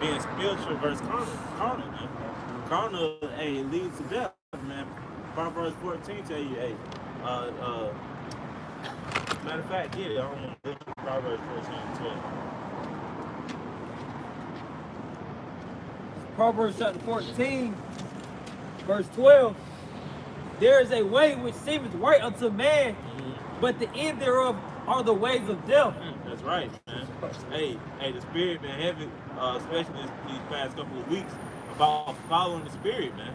being spiritual versus carnal, man. Carnal, hey, it leads to death, man. Proverbs 14 tell you, hey, uh, uh, matter of fact, get it. I don't want to Proverbs 14:12. Proverbs chapter 14, verse 12. There is a way which seemeth right unto man, but the end thereof are the ways of death. That's right, man. Hey, the spirit been heavy, especially these past couple of weeks, about following the spirit, man.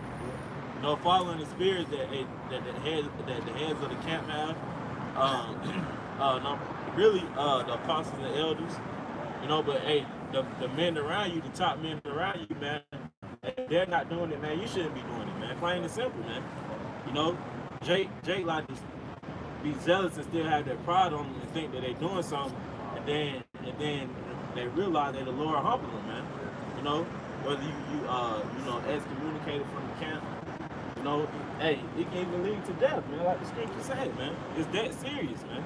You know, following the spirit that the heads of the camp have. No, really, the apostles and the elders. You know, but hey, the men around you, the top men around you, man, if they're not doing it, man, you shouldn't be doing it, man. Plain and simple, man. You know, Jake like to be zealous and still have their pride on them and think that they're doing something, and then they realize that the Lord humbled them, man. You know, whether you know, excommunicated from the camp, you know, hey, it can even lead to death, man. Like the scripture said, man, it's that serious, man.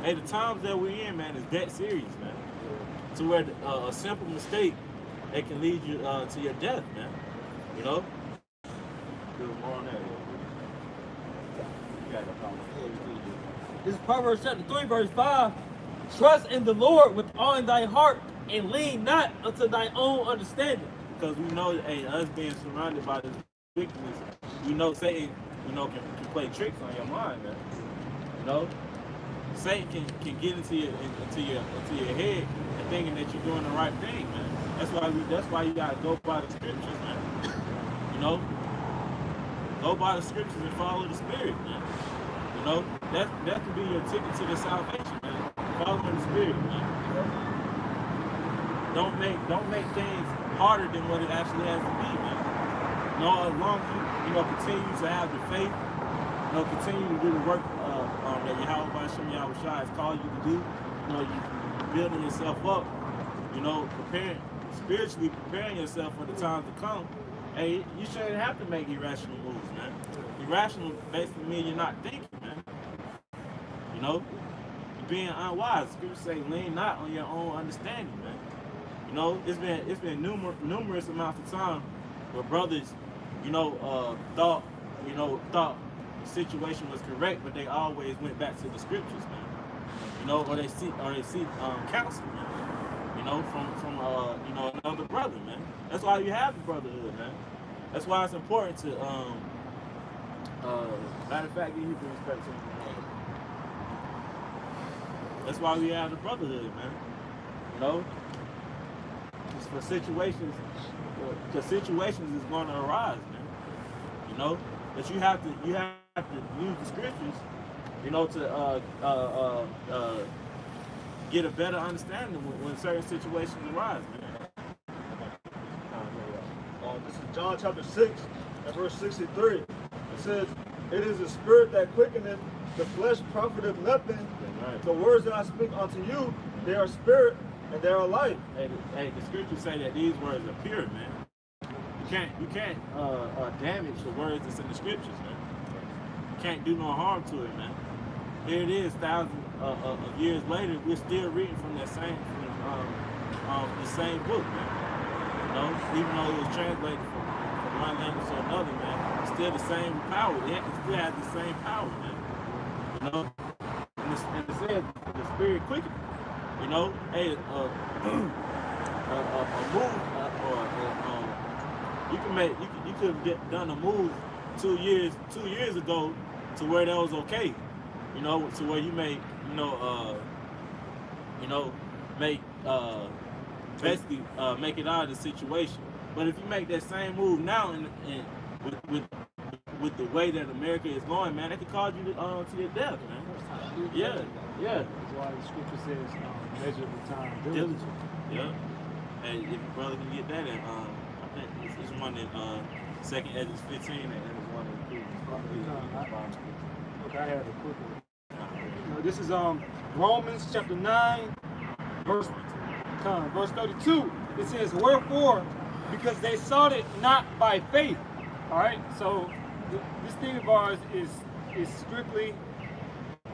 Hey, the times that we're in, man, is that serious, man. To where a simple mistake that can lead you to your death, man. You know. Do more on that. This is Proverbs chapter 3, verse 5. Trust in the Lord with all in thy heart, and lean not unto thy own understanding. Because we know, hey, us being surrounded by this wickedness, we know Satan, you know, can play tricks on your mind, man. You know, Satan can get into your head and thinking that you're doing the right thing, man. That's why you gotta go by the scriptures, man. You know, go by the scriptures and follow the spirit, man. You know, that could be your ticket to the salvation, man. Following the spirit, man. Don't make things harder than what it actually has to be, man. You know, as long as you know, continue to have the faith, you know, continue to do the work that Yahweh has called you to do. You know, you building yourself up, you know, spiritually preparing yourself for the times to come. Hey, you shouldn't have to make irrational moves, man. Irrational basically means you're not thinking, man. You know, you're being unwise. Scripture say, lean not on your own understanding, man. You know, it's been numerous amounts of time where brothers, you know, thought the situation was correct, but they always went back to the scriptures, man. You know, or they seek counsel, man. You know, from you know, another brother, man. That's why you have the brotherhood, man. That's why it's important to matter of fact, give you respect to me. That's why we have the brotherhood, man. You know, just for situations, because situations is going to arise, man. You know, but you have to use the scriptures, you know, to get a better understanding when certain situations arise, man. This is John chapter 6 and verse 63. It says, it is the spirit that quickeneth, the flesh profiteth nothing. Right. The words that I speak unto you, they are spirit and they are life. Hey, the scriptures say that these words are pure, man. You can't damage the words that's in the scriptures, man. You can't do no harm to it, man. Here it is, thousands of years later, we're still reading from the same book, man. You know, even though it was translated from one language to another, man, it's still the same power. It still has the same power, man. You know, and it says the spirit quicken. You know, hey, a move you could have done a move 2 years ago to where that was okay. You know, to where you may, basically make it out of the situation. But if you make that same move now and with the way that America is going, man, that could cause you to your death, man. Yeah. That's why the scripture says, measure the time diligently. Yeah. And if your brother can get that, and I think it's one in 2nd Ezra 15, and it was one in the Okay, I have a quick one. This is Romans chapter 9, verse 32. It says, wherefore, because they sought it not by faith. All right, so this thing of ours is strictly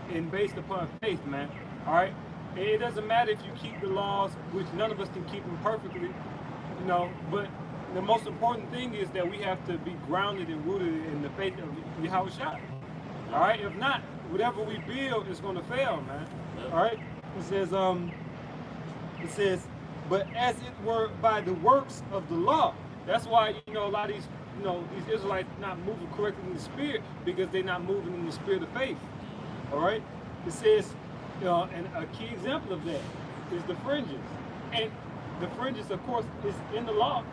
and based upon faith, man. All right, it doesn't matter if you keep the laws, which none of us can keep them perfectly. you know, but the most important thing is that we have to be grounded and rooted in the faith of Yahweh Shai. All right, if not, whatever we build is going to fail, man. All right, it says, but as it were by the works of the law. That's why, you know, a lot of these, you know, these Israelites not moving correctly in the spirit because they're not moving in the spirit of faith. All right, it says, you know, and a key example of that is the fringes, and the fringes, of course, is in the law,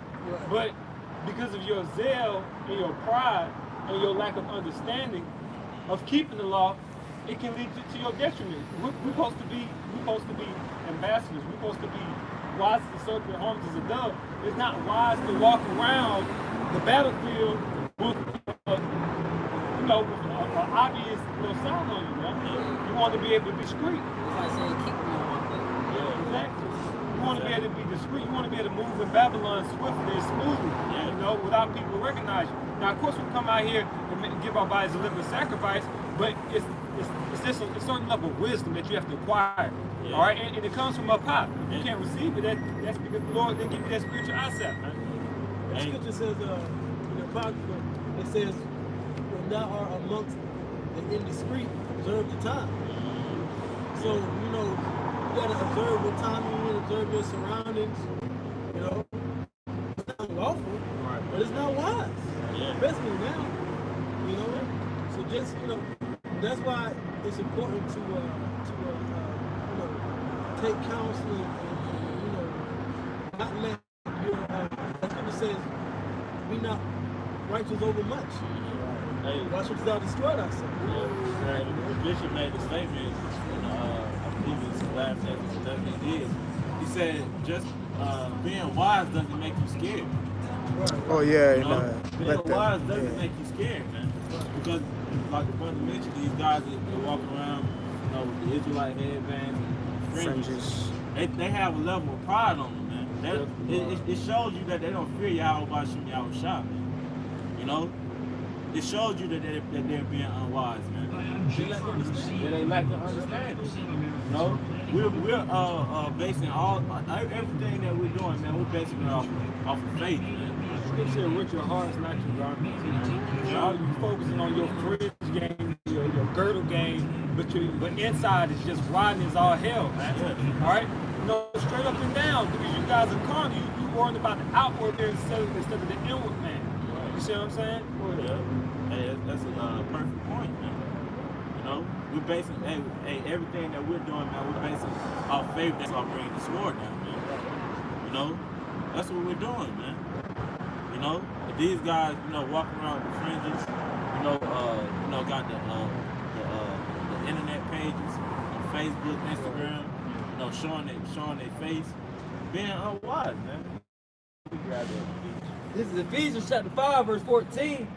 but because of your zeal and your pride and your lack of understanding of keeping the law, it can lead to your detriment. We're supposed to be ambassadors. We're supposed to be wise as a serpent, harmless as a dove. It's not wise to walk around the battlefield with, you know, with an obvious, you know, sound on you. Right? You want to be able to be discreet. It's like saying, keep me on one thing. Yeah, exactly. You want to be able to be discreet. You want to be able to move in Babylon swiftly and smoothly, you know, without people recognizing you. Now, of course, we come out here and give our bodies a living sacrifice, but it's just a certain level of wisdom that you have to acquire. Yeah. All right, and it comes from up high. If you can't receive it, that's because the Lord didn't give you that spiritual eyesight, man. The scripture says in the Apocrypha, it says, when thou art amongst the indiscreet, observe the time. So, you know, you gotta observe what time you're in, observe your surroundings, you know. It's not lawful, but it's not wise. Especially now, you know. So just, you know, that's why it's important to you know, take counseling and you know, not let your the scripture says, be not righteous over much. Hey, why should thou destroy thyself? Yeah. The bishop made the statement, I believe it's the last sentence that he did. He said, just being wise doesn't make you scared. Oh yeah, you know? Being wise doesn't make you scared, man. Because, like the brother mentioned, these guys that walk around, you know, with the Israelite headbands and fringes, they have a level of pride on them, man. It shows you that they don't fear Yahweh Bashim Yahweh Shah, man. You know? It shows you that they're being unwise, man. They lack the understanding. You know? We're basing everything that we're doing, man, we're basing it off of faith, man. Scripture with your heart is not your garment. You know, you're focusing on your fridge game, your girdle game, but inside is just rotten as all hell, man. Yeah. All right, you know, straight up and down, because you guys are carnal. You worrying about the outward there instead of the inward man. You see what I'm saying? Yeah. Hey, that's a perfect point, man. You know, we're basing everything that we're doing, man. We're basing our faith. That's our bringing the sword down, man. You know, that's what we're doing, man. You know, if these guys, you know, walking around with fringes, you know, got the internet pages on Facebook, Instagram, you know, showing their face, being unwise, man. This is Ephesians chapter 5, verse 14.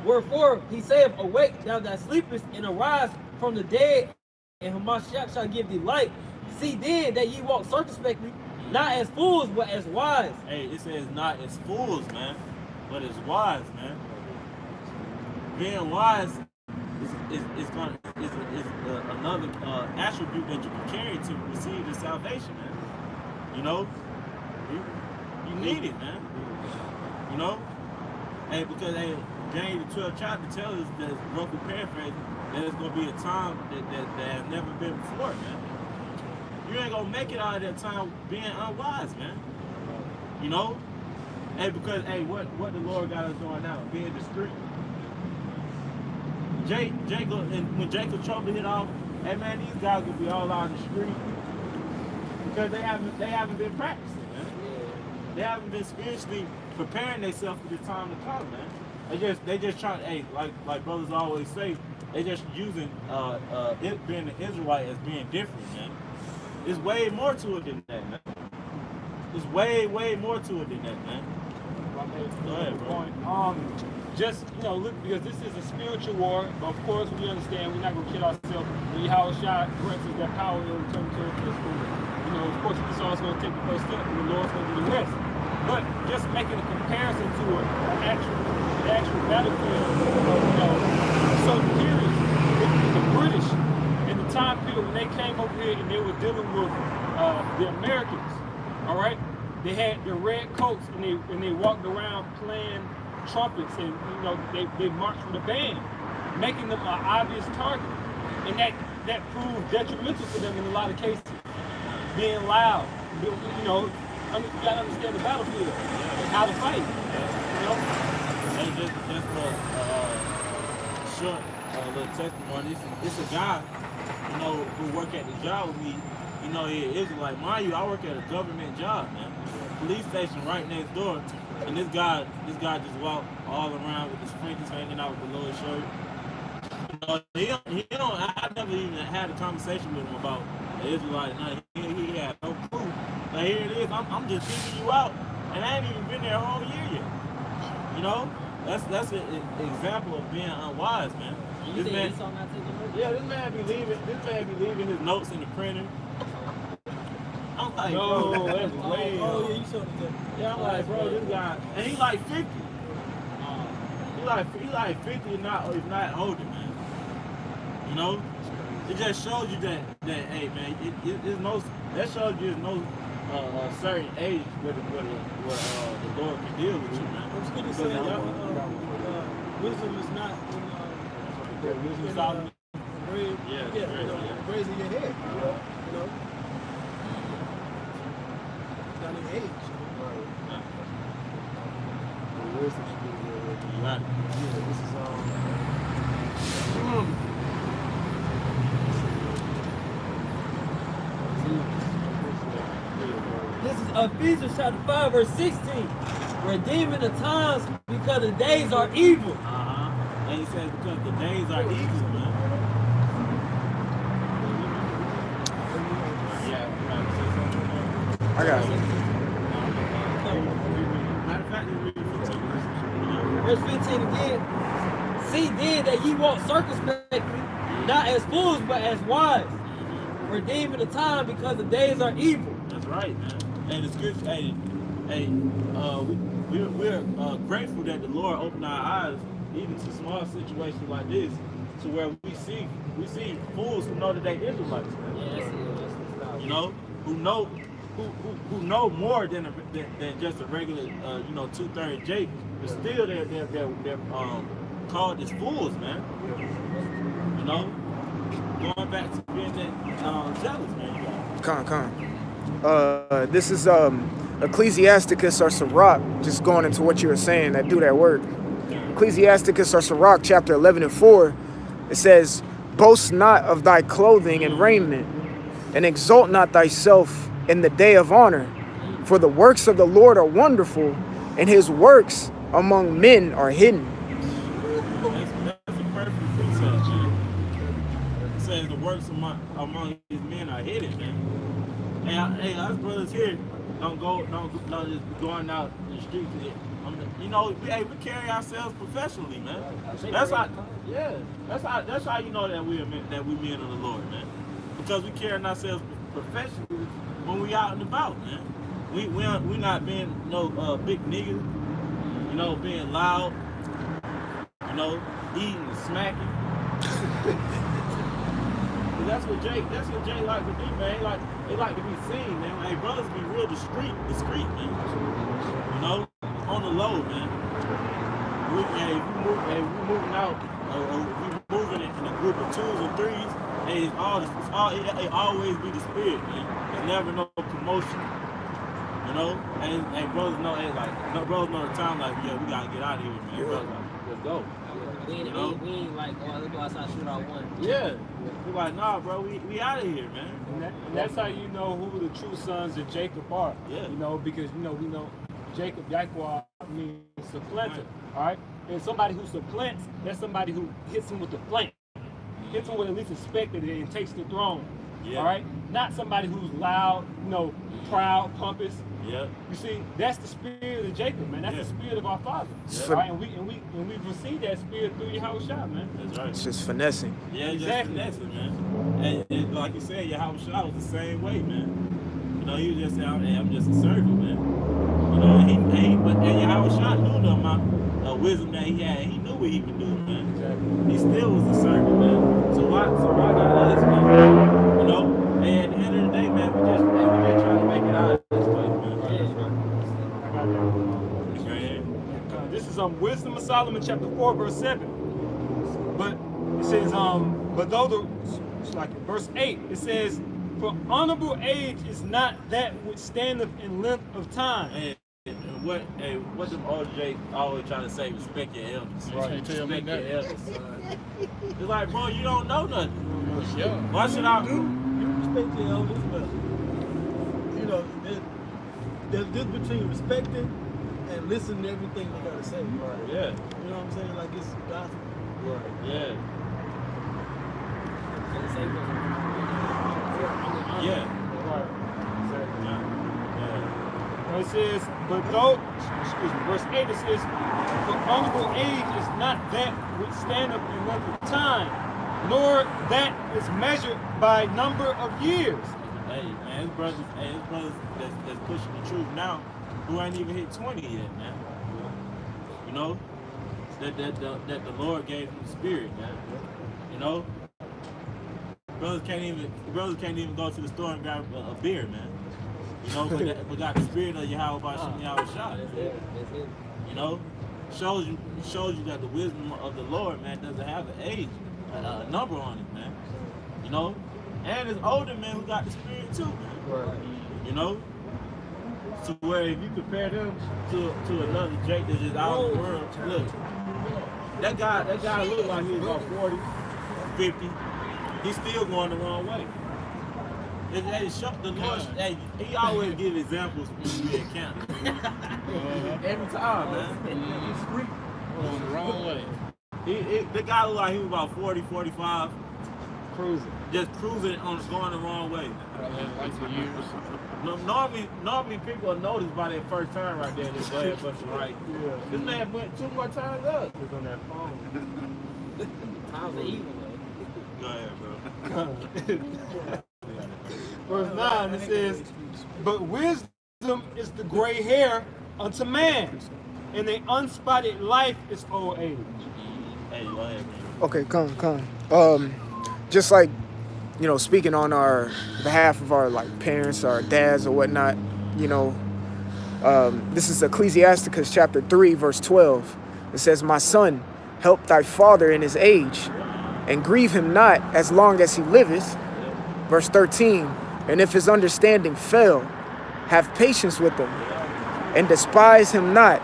Wherefore he saith, awake, thou that sleepest, and arise from the dead, and Hamashiach shall give thee light. See then that ye walk circumspectly, not as fools, but as wise. Hey, it says not as fools, man, but as wise, man. Being wise is another attribute that you can carry to receive the salvation, man. You know, you need it, man. You know, hey, because James the 12th chapter tells us that, roughly paraphrasing, that it's gonna be a time that has never been before, man. You ain't gonna make it out of that time being unwise, man. You know? Hey, because what the Lord got us doing now, being discreet. Jacob, and when Jacob trouble hit off, hey man, these guys will be all out in the street because they haven't been practicing, man. They haven't been spiritually preparing themselves for the time to come, man. They just trying, hey, like brothers always say, they just using it being an Israelite as being different, man. There's way more to it than that, man. There's way more to it than that, man. Go ahead, bro. Just, you know, look, because this is a spiritual war, but of course we understand we're not going to kill ourselves. When Yahweh Shai grants us that power, it will return to us physical. You know, of course, this is going to take the first step, and the Lord's going to do the rest. But just making a comparison to the actual battlefield of, you know, certain periods, the British, in the time period when they came over here and they were dealing with the Americans, all right? they had the red coats and they walked around playing trumpets and they marched with a band, making them an obvious target, and that proved detrimental to them in a lot of cases. Being loud, you gotta understand the battlefield and how to fight. Hey, just for short little testimony. It's a guy, who work at the job with me. He is like, mind you, I work at a government job, man. Police station right next door, and this guy just walked all around with his fingers hanging out below his shirt. I never even had a conversation with him about the Israelite. He had no clue. But here it is. I'm just picking you out, and I ain't even been there a whole year yet. That's an example of being unwise, man. This man be leaving his notes in the printer. I'm like, bro, that's way. Oh yeah, you saw that. Yeah, I'm like, bro, this guy, and he like 50. He like 50, if not older, man. It just shows you that hey, man, that shows you there's no certain age where the Lord can deal with you, man. I'm just gonna say, wisdom is not Solomon. raising your head. It's not an age. Right. This is This is Ephesians chapter 5, verse 16. Redeeming the times because the days are evil. And he says because the days are evil, man. I got it. Matter of fact, Verse 15 again. See then that ye walk circumspectly, not as fools, but as wise. Redeeming the time because the days are evil. That's right, man. And the scripture, we're grateful that the Lord opened our eyes even to small situations like this, to where we see fools who know that they Israelites, man. Who know more than just a regular 2/3 Jake, but still they're called as fools, man. Going back to being that jealous, man. Come on. This is Ecclesiasticus or Sirach, just going into what you were saying, that do that work. Ecclesiasticus or Sirach, chapter 11 and 4, it says, boast not of thy clothing and raiment, and exalt not thyself in the day of honor. For the works of the Lord are wonderful, and his works among men are hidden. That's a perfect precept, man. It says the works among his men are hidden, man. Hey, us brothers here don't just going out in the streets. We carry ourselves professionally, man. That's how you know that we men of the Lord, man. Because we carry ourselves professionally when we out and about, man. We not being no big niggas, being loud, eating and smacking. That's what Jay like to do, man. They like to be seen, man. Hey, brothers be real discreet, man. On the low, man. We moving out, we moving in a group of 2s and 3s. Hey, it always be the spirit, man. There's never no commotion. And brothers know, brothers know the time, we gotta get out of here, man. Brothers let's go. We ain't like, let's go outside shoot our one. Yeah. We're like, nah, bro, we out of here, man. And that's how you know who the true sons of Jacob are. Yeah. Because we know Jacob, Yaquah means supplanter. All right? And somebody who supplants, that's somebody who hits him with the flank. Hits him with at least expected it and takes the throne. Yeah. All right? Not somebody who's loud, proud, pompous. Yeah. You see, that's the spirit of Jacob, man. That's the spirit of our father. Yeah. All right? And we received that spirit through Yahushua, man. That's right. It's just finessing. Yeah, Exactly. Just finessing, man. And like you said, Yahushua was the same way, man. He was just saying, hey, I'm just a servant, man. But Yahushua knew the amount of wisdom that he had. He knew what he could do, man. Exactly. He still was a servant, man. So why not us, man? And at the end of the day, man, we just trying to make it out of this place, man. this is Wisdom of Solomon, chapter 4, verse 7. But it says, but though the, it's like in verse 8, it says, for honorable age is not that which standeth in length of time. And what them old Jake always trying to say, respect your elders. Right. Respect your elders, son. It's like, bro, you don't know nothing. Yeah. Why should I? You respect your elders, but you know, there's difference between respecting and listening to everything they gotta say. Right. Yeah. You know what I'm saying? Like it's gospel. Right. Yeah. Yeah. Right. Exactly. Yeah. It says, but though, excuse me, verse 8 it says, for honorable age is not that which standeth in length of time, nor that is measured by number of years. Hey, man, his brothers that's pushing the truth now, who ain't even hit 20 yet, man. You know, that the Lord gave him the spirit, man. You know, brothers can't even go to the store and grab a beer, man. You know, but got the spirit of Yahweh shot. You know, shows you that the wisdom of the Lord, man, doesn't have an age, a number on it, man. You know, and it's older men who got the spirit too, man. Right. You know, so where if you compare them to another Jake that's just out of the world, look, that guy looked like he was about 40, 50. He's still going the wrong way. The Lord, he always give examples when we encounter. Every time, man. He's street. Going the wrong way. The guy looked like he was about 40, 45. Cruising. Just cruising going the wrong way. Like for years. Normally people will notice by their first turn right there. They go ahead, but right. Yeah. This man went 2 more times up. He's on that phone. Times are evil, Go ahead, bro. Verse 9 it says, but wisdom is the gray hair unto man, and the unspotted life is old age. Hey, go ahead, man. Okay, come. Just like, you know, speaking on our behalf of our like parents, our dads or whatnot, you know, this is Ecclesiasticus chapter 3, verse 12. It says, my son, help thy father in his age, and grieve him not as long as he liveth. Verse 13, and if his understanding fail, have patience with him, and despise him not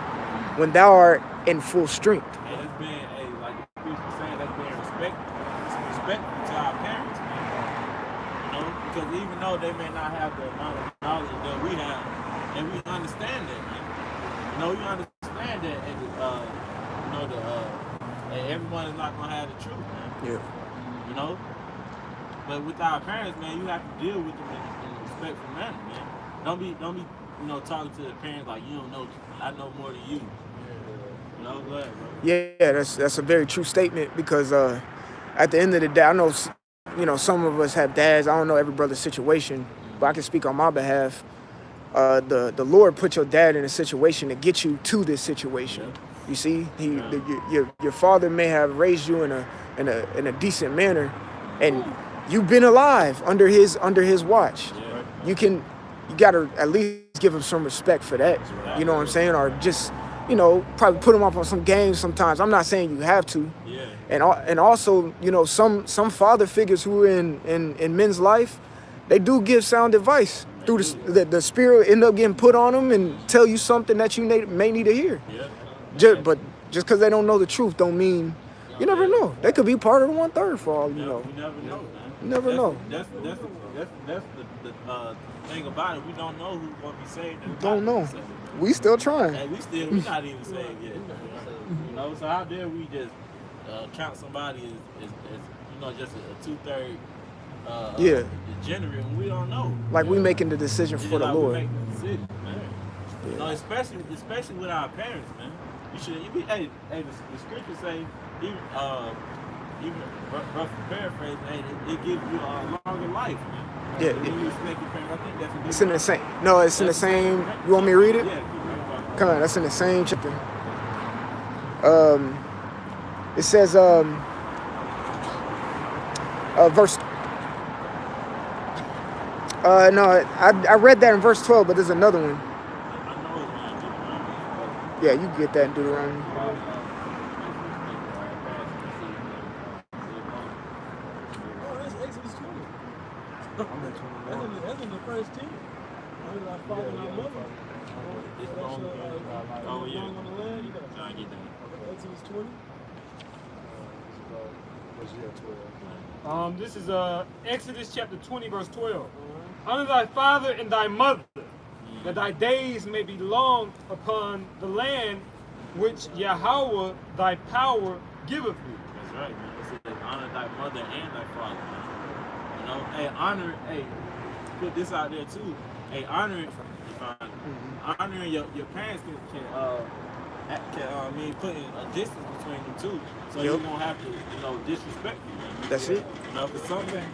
when thou art in full strength. And it's been, like the priest was saying, that's being respectful to our parents, man. You know, because even though they may not have the amount of knowledge that we have, and we understand that, man. You know, we understand that, and everyone is not gonna have the truth, man. Yeah. You know. But with our parents, man, you have to deal with them in a respectful manner, man. Don't be, you know, talking to the parents like you don't know. I know more than you. You know, go ahead, bro. Yeah, that's a very true statement because at the end of the day, I know, you know, some of us have dads. I don't know every brother's situation, but I can speak on my behalf. The Lord put your dad in a situation to get you to this situation. You see, your father may have raised you in a decent manner, and you've been alive under his watch. Yeah. You gotta at least give him some respect for that. You know what I'm saying? Or just, you know, probably put him up on some games sometimes. I'm not saying you have to. Yeah. And also, you know, some father figures who are in men's life, they do give sound advice through the spirit end up getting put on them and tell you something that you may need to hear. Yeah. But just because they don't know the truth don't mean, you never know. They could be part of the 1/3 for all you know. You never know, man. You never know. That's the thing about it. We don't know who's gonna be saved. And Don't not know. saved. We still trying. Hey, we not even saved yet. You know, so how dare we just count somebody as you know, just a 2/3 degenerate when we don't know. Like we making the decision for the Like we Lord. make the decision, man. You know, especially with our parents, man. The scriptures say, even rough paraphrase, it gives you a longer life, man. Yeah. When you respect your parents, I think that's a good It's in the same. No, it's in the same. You want me to read it? Yeah, keep reading. Come on, that's in the same chapter. It says, verse. No, I read that in verse 12, but there's another one. I know it's Yeah, you can get that in Deuteronomy. Oh, that's Exodus 20. That's in the first 10. Honor thy father and thy mother. Oh, yeah. On the land, you know. No, I get that. Exodus 20. This is Exodus chapter 20, verse 12. Honor thy father and thy mother, that thy days may be long upon the land which Yahweh thy power giveth thee. That's right, man. It says honor thy mother and thy father, man. You know, hey, honor, hey, put this out there too. Hey, honoring your parents can mean putting a distance between them too, so you won't have to, disrespect you, man. That's it. You know, for something.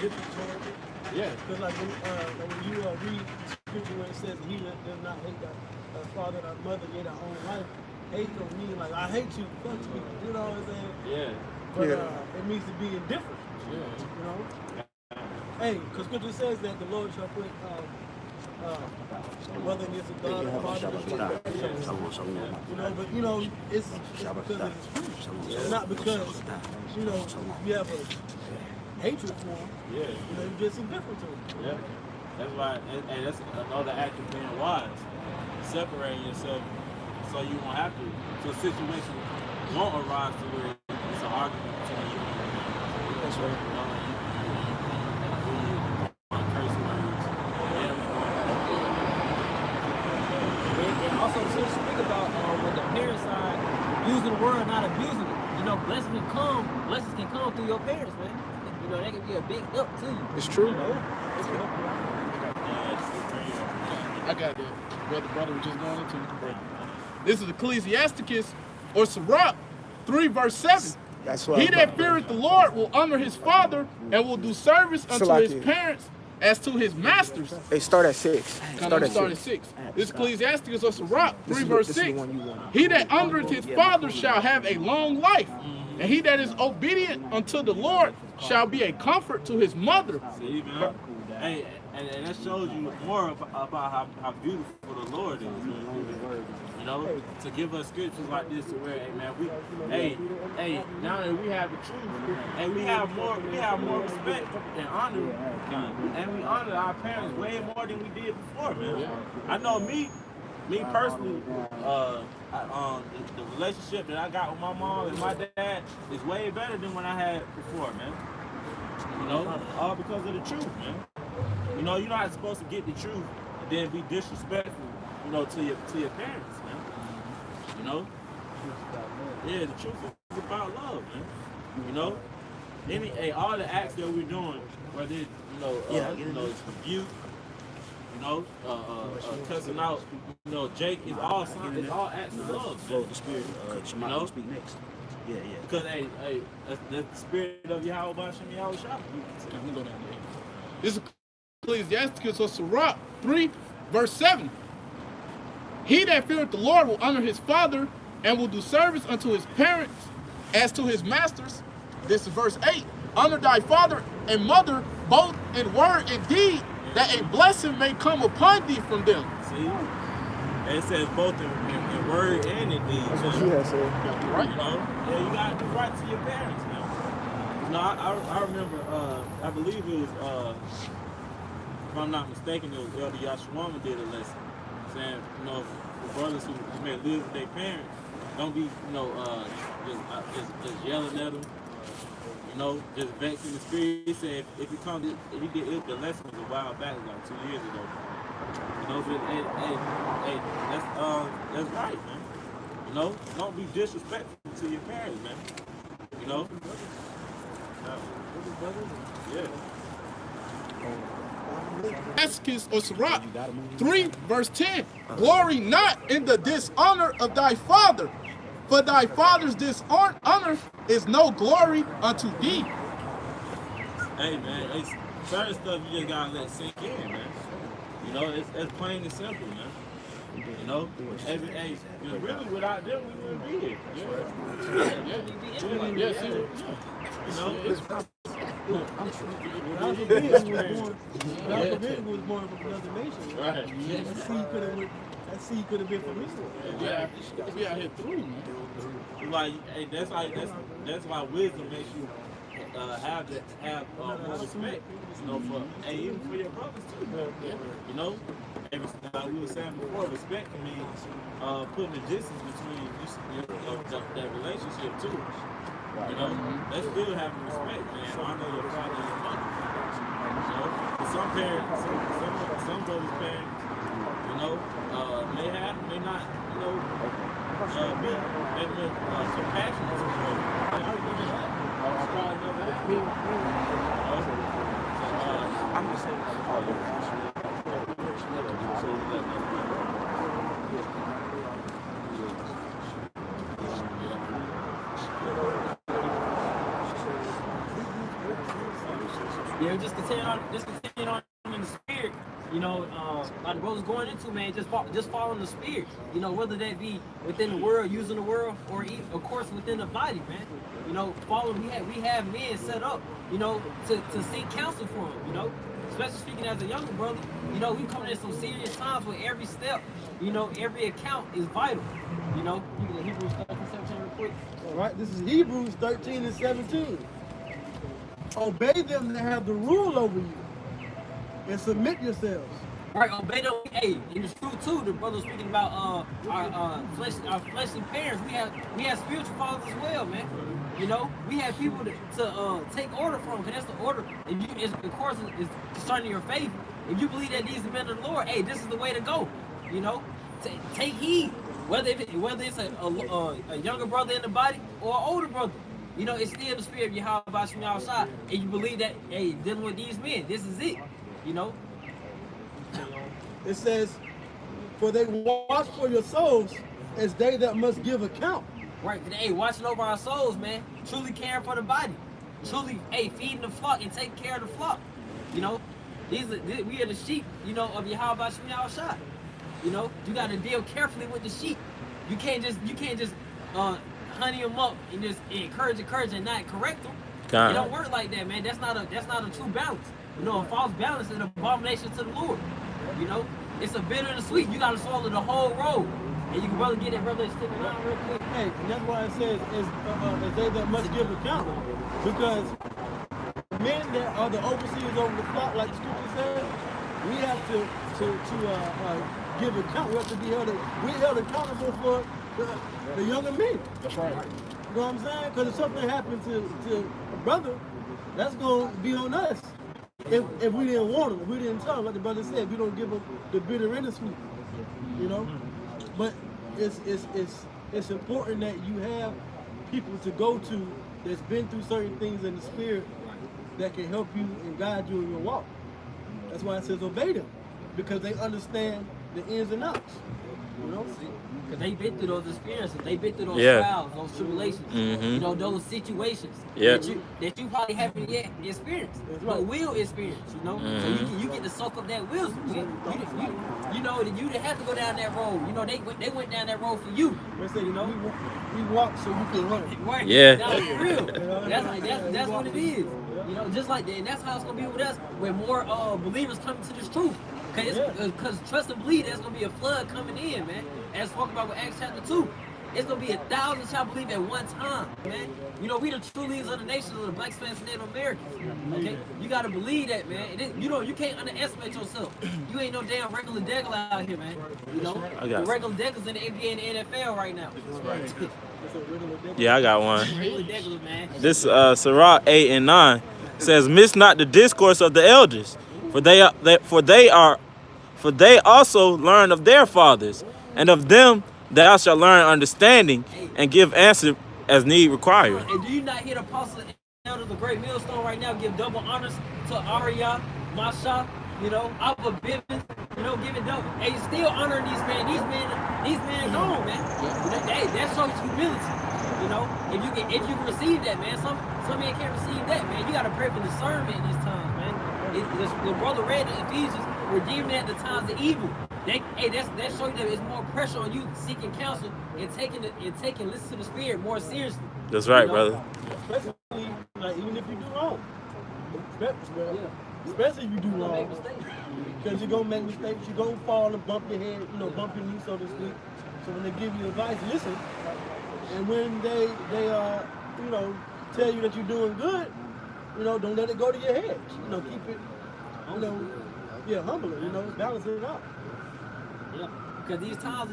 Yeah. Because like when you read scripture where it says he that does not hate thy father and thy mother, yet thy own life, hate don't mean like I hate you, fuck you. You know what I'm saying? Yeah. But it means to be indifferent. Yeah. You know? Hey, because scripture says that the Lord shall put mother against the daughter, father against the son. But it's because of the truth. It's not because you have a hatred for him. Yeah. You're just indifferent to him. Yeah. That's why, and that's another act of being wise. Separating yourself so you won't have to. So situations won't arise to where it's an argument between you and your parents. That's right. And also, so to speak about with the parent side, using the word, not abusing it. Blessings can come through your parents, man. That can be a big help to you. It's true. I got that. Brother was just going into. This is Ecclesiasticus or Sirach 3 verse 7. That's what He that feareth the Lord will honor his father and will do service unto his parents as to his masters. They start at 6. Start at 6. This Ecclesiasticus or Sirach 3 verse 6. He that honoreth his father shall have a long life, and he that is obedient unto the Lord shall be a comfort to his mother. See, man. Hey, and that shows you more about how beautiful the Lord is. To give us scriptures like this to where, now that we have the truth, and we have more respect and honor, and we honor our parents way more than we did before, man. I know me personally, the relationship that I got with my mom and my dad is way better than what I had before, man. All because of the truth, man. You're not supposed to get the truth and then be disrespectful, to your parents, man. Yeah, the truth is about love, man. All the acts that we're doing, whether it's abuse, cussing out, Jake, it's all acts of love. The spirit, speak next. Yeah. Because that's the spirit of Yahweh Bashem Yahweh Shah. This is Ecclesiasticus or Sirach 3 verse 7. He that feareth the Lord will honor his father and will do service unto his parents as to his masters. This is verse 8. Honor thy father and mother both in word and deed, that a blessing may come upon thee from them. See? It says both in word and in deed. That's what she has said. Right. You got to do right to your parents now. I remember, I believe it was, if I'm not mistaken, it was Elder Yashwama did a lesson saying, for brothers who may live with their parents, don't be, just yelling at them, just vexing the spirit. He said if the lesson was a while back, like 2 years ago. But that's right, man. Don't be disrespectful to your parents, man. Yeah. Ecclesiasticus or Sirach 3 verse 10. Glory not in the dishonor of thy father, for thy father's dishonor is no glory unto thee. Hey, man, it's certain stuff you just gotta let sink in, man. It's plain and simple, man. Really without them, we wouldn't be here. Was born from another nation. Right. The seed could have went That seed could have been for me. Yeah, we out here 3, man. Like, hey, that's why wisdom makes you have more respect. You know, for even for your brothers too. You know, and like we were saying before, respect can mean putting a distance between that relationship too. You know, that's still having respect, man. Honor your father and your mother. You know, some parents, some brothers' parents, you know, may not, you know, be compassionate towards you. I'm just saying. Yeah, just continue on in the spirit. You know, like the brothers going into, man, just following the spirit. You know, whether that be within the world, using the world, or even, of course, within the body, man. You know, we have men set up, you know, to seek counsel from them, you know. Especially speaking as a younger brother, you know, we coming in some serious times where every step, you know, every account is vital. You know, you can Hebrews 13:17 real quick. All right, this is Hebrews 13:17. Obey them that have the rule over you, and submit yourselves. Right, obey them. Hey, and it's true too. The brother speaking about our fleshly parents. We have spiritual fathers as well, man. You know, we have people to take order from, because that's the order. And you, of course, it's concerning your faith. If you believe that these are men of the Lord, hey, this is the way to go. You know, take heed. Whether it's a younger brother in the body or an older brother. You know, it's still the spirit of Yahweh Shem Yahushua. And you believe that, hey, dealing with these men, this is it. You know? It says, for they watch for your souls as they that must give account. Right, hey, watching over our souls, man. Truly caring for the body. Truly, hey, feeding the flock and taking care of the flock. You know? We are the sheep, you know, of Yahweh Shem Yahushua. You know? You gotta deal carefully with the sheep. You can't just honey them up and just encourage and not correct them. It don't work like that, man. That's not a true balance. You know, a false balance is an abomination to the Lord. You know, it's a bitter and a sweet. You gotta swallow the whole road, and you can really get that brother sticking around real quick. Hey, and that's why it says as they that must give account, because men that are the overseers over the flock, like the scripture says, we have to give account. We have to be held accountable for the younger men. That's right. You know what I'm saying? Because if something happened to a brother, that's going to be on us. If we didn't want him, if we didn't tell him, like the brother said, we don't give him the bitter and the sweet. You know? But it's important that you have people to go to that's been through certain things in the spirit that can help you and guide you in your walk. That's why it says obey them, because they understand the ins and outs. You know? Because they've been through those experiences, they've been through those trials, those tribulations, you know, those situations that you probably haven't yet experienced, but will experience, you know. So you get to soak up that wisdom. You know that you didn't have to go down that road. You know, they went down that road for you. You know, we walk so you can run. Right. Yeah. That's real. That's what it is. You know, just like that. And that's how it's gonna be with us when more believers come to this truth. Because trust and believe, there's gonna be a flood coming in, man. As spoken about with Acts chapter 2. It's gonna be 1,000 shall believe at one time, man. You know, we the true leaders of the nation of the Black, Spanish, Native Americans. Okay, you gotta believe that, man. You can't underestimate yourself. You ain't no damn regular degular out here, man. You know, the regular degulas in the NBA and the NFL right now. Yeah, I got one. Regular degular, man. This Sirach 8 and 9 says, "Miss not the discourse of the elders, for they also learn of their fathers, and of them thou shalt learn understanding, and give answer as need require." And do you not hear the apostle elder of the great millstone right now give double honors to Arya, Masha, you know, Abba Bibbins, you know, giving double. Hey, still honoring these men. These men gone, man. Hey, that shows humility. You know, if you can receive that, man. Some men can't receive that, man. You gotta pray for discernment in these times, man. The brother read in Ephesians, redeeming at the times of evil. That shows you that it's more pressure on you seeking counsel and taking listen to the spirit more seriously. That's right, you know? brother. Especially, like, even if you do wrong. Especially if you do wrong. Because you're gonna make mistakes, you're gonna fall and bump your head, bump your knee, so to speak. So when they give you advice, listen. And when they tell you that you're doing good, don't let it go to your head. Keep it, humble it, balance it out. Yeah. Because these times,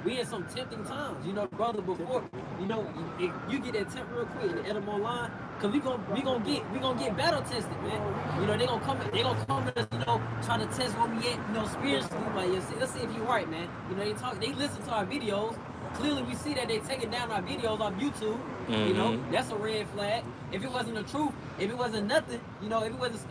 we in some tempting times, brother, before, if you get that temp real quick and edit online, because we gonna get battle tested, man. They gonna come at us, trying to test where we at, spiritually. Like, let's see if you right, man. They listen to our videos. Clearly we see that they taking down our videos off YouTube. That's a red flag. If it wasn't the truth, if it wasn't nothing, if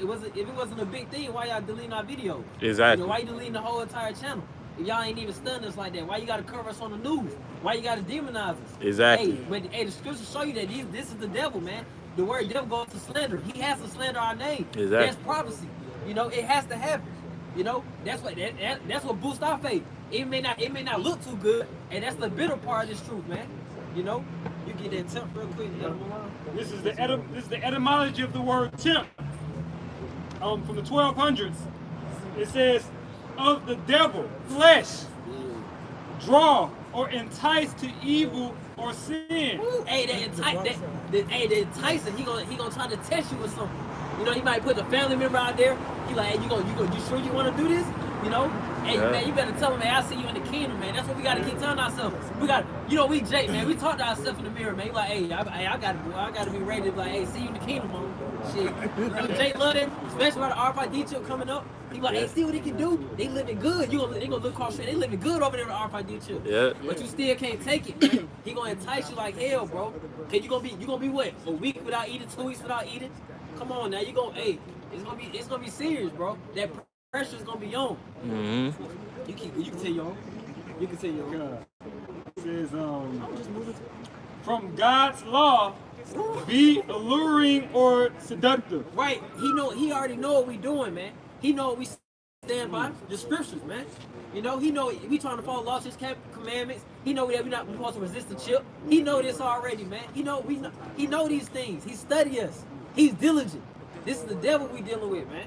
it wasn't a big thing, why y'all deleting our videos? Exactly. Why you deleting the whole entire channel? If y'all ain't even stunned us like that, why you gotta cover us on the news? Why you gotta demonize us? Exactly. But the scriptures show you that this is the devil, man. The word devil goes to slander. He has to slander our name. Exactly. That's prophecy. It has to happen. That's what boosts our faith. It may not look too good, and that's the bitter part of this truth, man. You get that temp real quick. This is the etymology of the word tempt. From the 1200s, it says, of the devil, flesh, draw or entice to evil or sin. Hey, the enticing, he gonna try to test you with something. He might put a family member out there. He like, hey, you sure you want to do this? Hey, man, you better tell him, man, I'll see you in the kingdom, man. That's what we got to keep telling ourselves. We got, we Jake, man. We talk to ourselves in the mirror, man. We like, hey, I got to be ready to be like, hey, see you in the kingdom, man. Shit. Jake love it, especially with the RFID chip coming up. He like, hey, see what he can do. They living good. They gonna look across the street. They living good over there with the RFID chip. Yeah. But you still can't take it, man. He gonna entice you like hell, bro. Okay, you gonna be what? A week without eating, 2 weeks without eating? Come on now, it's gonna be serious, bro. That pressure's gonna be on. You can tell your own. You can tell your own. It says, from God's law, be alluring or seductive. Right. He already know what we doing, man. He know what we stand by. The scriptures, man. He know we trying to follow laws, his commandments. He know that we not supposed to resist the chip. He know this already, man. He know these things. He study us. He's diligent. This is the devil we dealing with, man.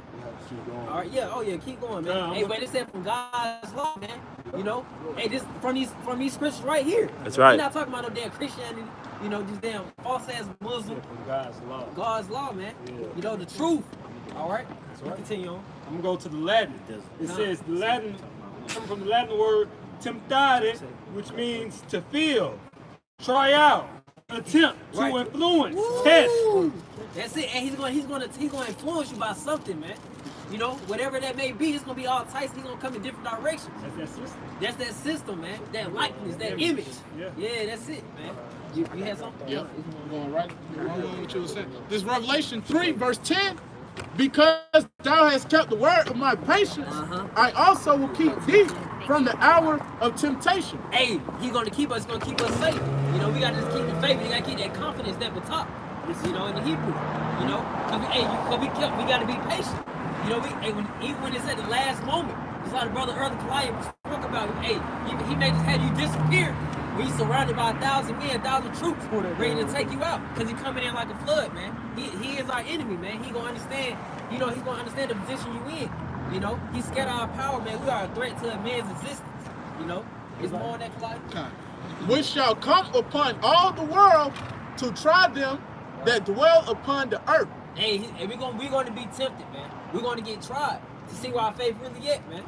All right, yeah, oh yeah, keep going, man. Hey, but it said from God's law, man. Hey, this from these scriptures right here. That's right. We're not talking about no damn Christianity, these damn false ass Muslim. From God's law. God's law, man. The truth. All right. So we continue on. I'm gonna go to the Latin. It says the Latin, coming from the Latin word temptare, which means to feel, try out, attempt, to influence, test. That's it. And he's gonna influence you by something, man. Whatever that may be, it's gonna be all tight. He's gonna come in different directions. That's that system. That's that system, man. That likeness, that image. Yeah, that's it, man. You had something? Yep. Going right along what you were saying. This Revelation 3, verse 10. Because thou hast kept the word of my patience, I also will keep thee from the hour of temptation. Hey, he's gonna keep us safe. We gotta just keep the faith. We gotta keep that confidence at the top. In the Hebrew. We gotta be patient. Even when it's at the last moment, it's like the brother earlier Goliath spoke about. Hey, he may just have you disappear. When you're surrounded by 1,000 men, 1,000 troops ready to take you out, because he's coming in like a flood, man. He is our enemy, man. He gonna understand. He's gonna understand the position you in. He's scared of our power, man. We are a threat to a man's existence. It's more than that, which shall come upon all the world to try them that dwell upon the earth. Hey, we're gonna be tempted, man. We're gonna get tried to see where our faith really at, man.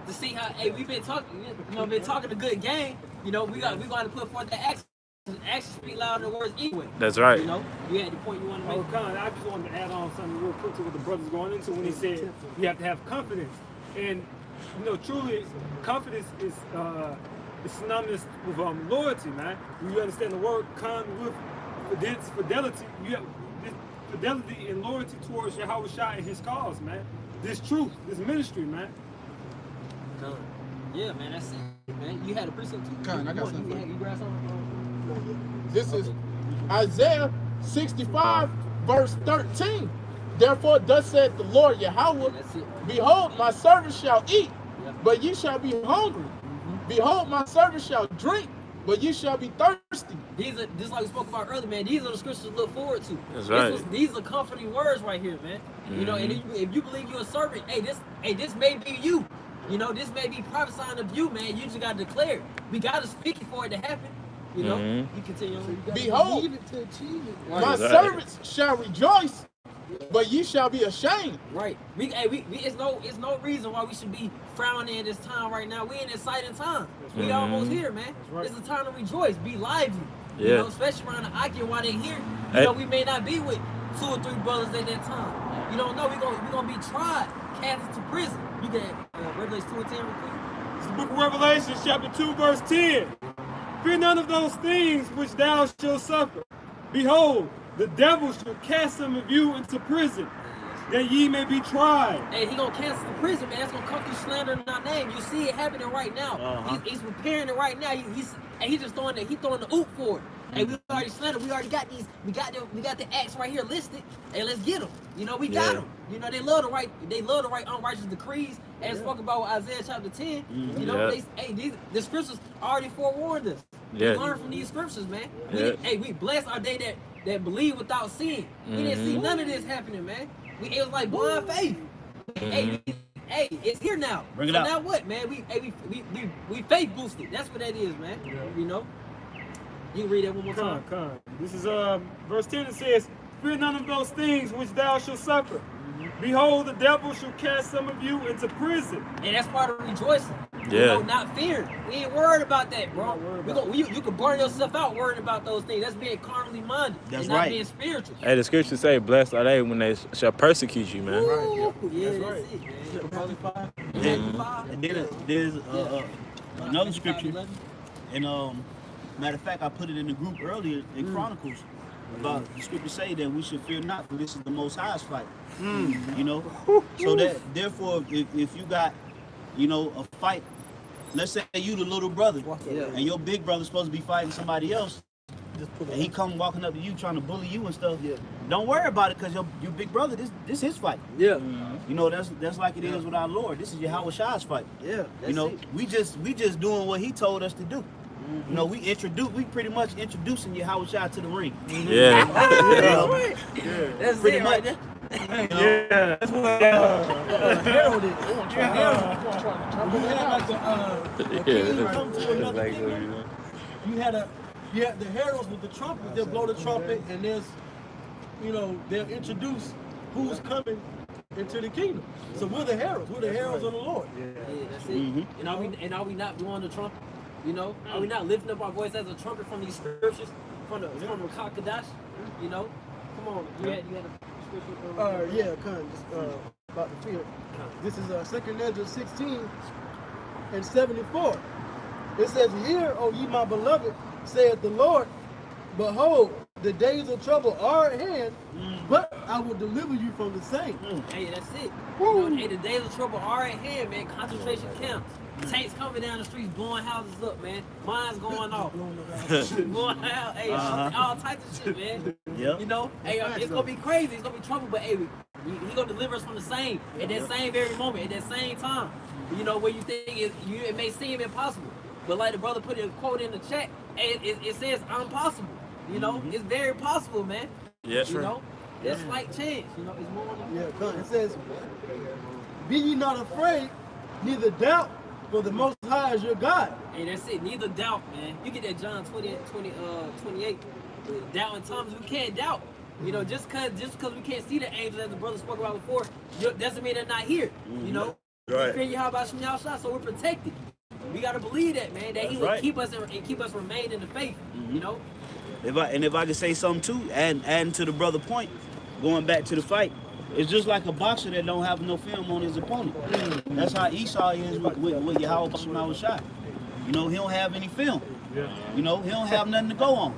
To see how we've been talking, been talking a good game. We gotta put forth the action. Actions speak louder than words anyway. That's right. You had the point you want to make. Con, I just wanted to add on something real quick to what the brother's going into when he said you have to have confidence. And truly, confidence is synonymous with loyalty, man. When you understand the word con with fidelity, you have this fidelity and loyalty towards Yahweh Shai and his cause, man. This truth, this ministry, man. Yeah, man, that's it, man. You had a precept too. Con, I got something. You grabbed something? This is Isaiah 65, verse 13. Therefore, thus said the Lord Yahweh, behold, my servant shall eat, but ye shall be hungry. Behold, my servant shall drink, but you shall be thirsty. These are just like we spoke about earlier, man. These are the scriptures to look forward to. That's right. These are comforting words right here, man. You know, and if you believe you're a servant, this may be you. You know, this may be prophesying of you, man. You just gotta declare it. We gotta speak it for it to happen. You know, you continue. Behold, Believe it to achieve it. Right. my servants shall rejoice, but ye shall be ashamed. Right. It's no reason why we should be frowning at this time right now. We in exciting time. We almost here, man. right. It's a time to rejoice, be lively. Yeah. You know, especially around the Akia while they here. You Hey. know, we may not be with 2 or 3 brothers at that time. You don't know. We gonna be tried, cast into prison. You can Revelation 2 and 10 real quick. It's the book of Revelation, chapter 2, verse 10. Fear none of those things which thou shalt suffer. Behold, the devil shall cast some of you into prison, that ye may be tried. Hey, he gonna cancel the prison, man. That's gonna come through slander in our name. You see it happening right now. He's preparing it right now. He's just throwing the oop for it. Hey, we already slandered. We already got these. We got the acts right here listed. Hey, let's get them. You know, we got them. You know, they love to write unrighteous decrees. As spoke about with Isaiah chapter 10. You know, the scriptures already forewarned us. We learn from these scriptures, man. We blessed are they that believe without seeing. We didn't see none of this happening, man. It was like blind faith. Hey, it's here now. Bring it so out. now what, man? We faith boosted. That's what that is, man. You know. You can read that one more time. Come. This is verse 10. It says, fear none of those things which thou shalt suffer. Behold, the devil shall cast some of you into prison. And that's part of rejoicing. Yeah. You know, not fearing. We ain't worried about that, bro. You can burn yourself out worrying about those things. That's being carnally minded. That's and not right. being spiritual. Hey, the scriptures say, blessed are they when they shall persecute you, man. Ooh, yeah, That's that's right. it, man. And then there's another scripture, and matter of fact, I put it in the group earlier in Chronicles about the scripture say that we should fear not, for this is the Most High's fight. You know, so that therefore, if you got, you know, a fight, let's say you the little brother, and your big brother's supposed to be fighting somebody else, and he come walking up to you trying to bully you and stuff. Don't worry about it, because your big brother, this his fight. Yeah. You know, that's like it is with our Lord. This is Yahweh Shai's fight. Yeah. You know, we just doing what he told us to do. You know, we pretty much introducing Yahweh Shai to the ring. Yeah. That's Pretty it right much. there. Yeah. That's what heralded. You had like a king come to another kingdom. You had the heralds with the trumpet. They'll blow the trumpet, and they'll introduce who's coming into the kingdom. So we're the heralds. We're the heralds of the Lord. Yeah, that's it. And are we not blowing the trumpet? You know, are we not lifting up our voice as a trumpet from these scriptures, from the Kakadash? You know, come on, you had a scripture. About the fear. This is 2 Ezra 16 and 74. It says, "Hear, O ye my beloved, saith the Lord, behold, the days of trouble are at hand, but I will deliver you from the same." Hey, that's it. You know, hey, the days of trouble are at hand, man. Concentration camps. Tanks coming down the streets, blowing houses up, man. Mines going off. Blowing out, hey, all types of shit, man. Yep. You know, hey, it's gonna be crazy. It's gonna be trouble, but hey, he gonna deliver us from the same at that same very moment, at that same time. You know, where you think it may seem impossible, but like the brother put a quote in the chat, it says impossible. You know, it's very possible, man. Yeah, You know, there's slight chance. You know, it's more than It says, "Be ye not afraid, neither doubt, for the Most High is your God." Hey, that's it. Neither doubt, man. You get that John 28. Doubt in Thomas, we can't doubt. You know, just cause we can't see the angels as the brother spoke about before, doesn't mean they're not here. You know, we fear you how about Shemyal Shah, so we're protected. We gotta believe that, man. That he will keep us and keep us remain in the faith. You know. If I could say something too, adding to the brother point, going back to the fight, it's just like a boxer that don't have no film on his opponent. That's how Esau is with Yahweh Shai. You know, he don't have any film. You know, he don't have nothing to go on.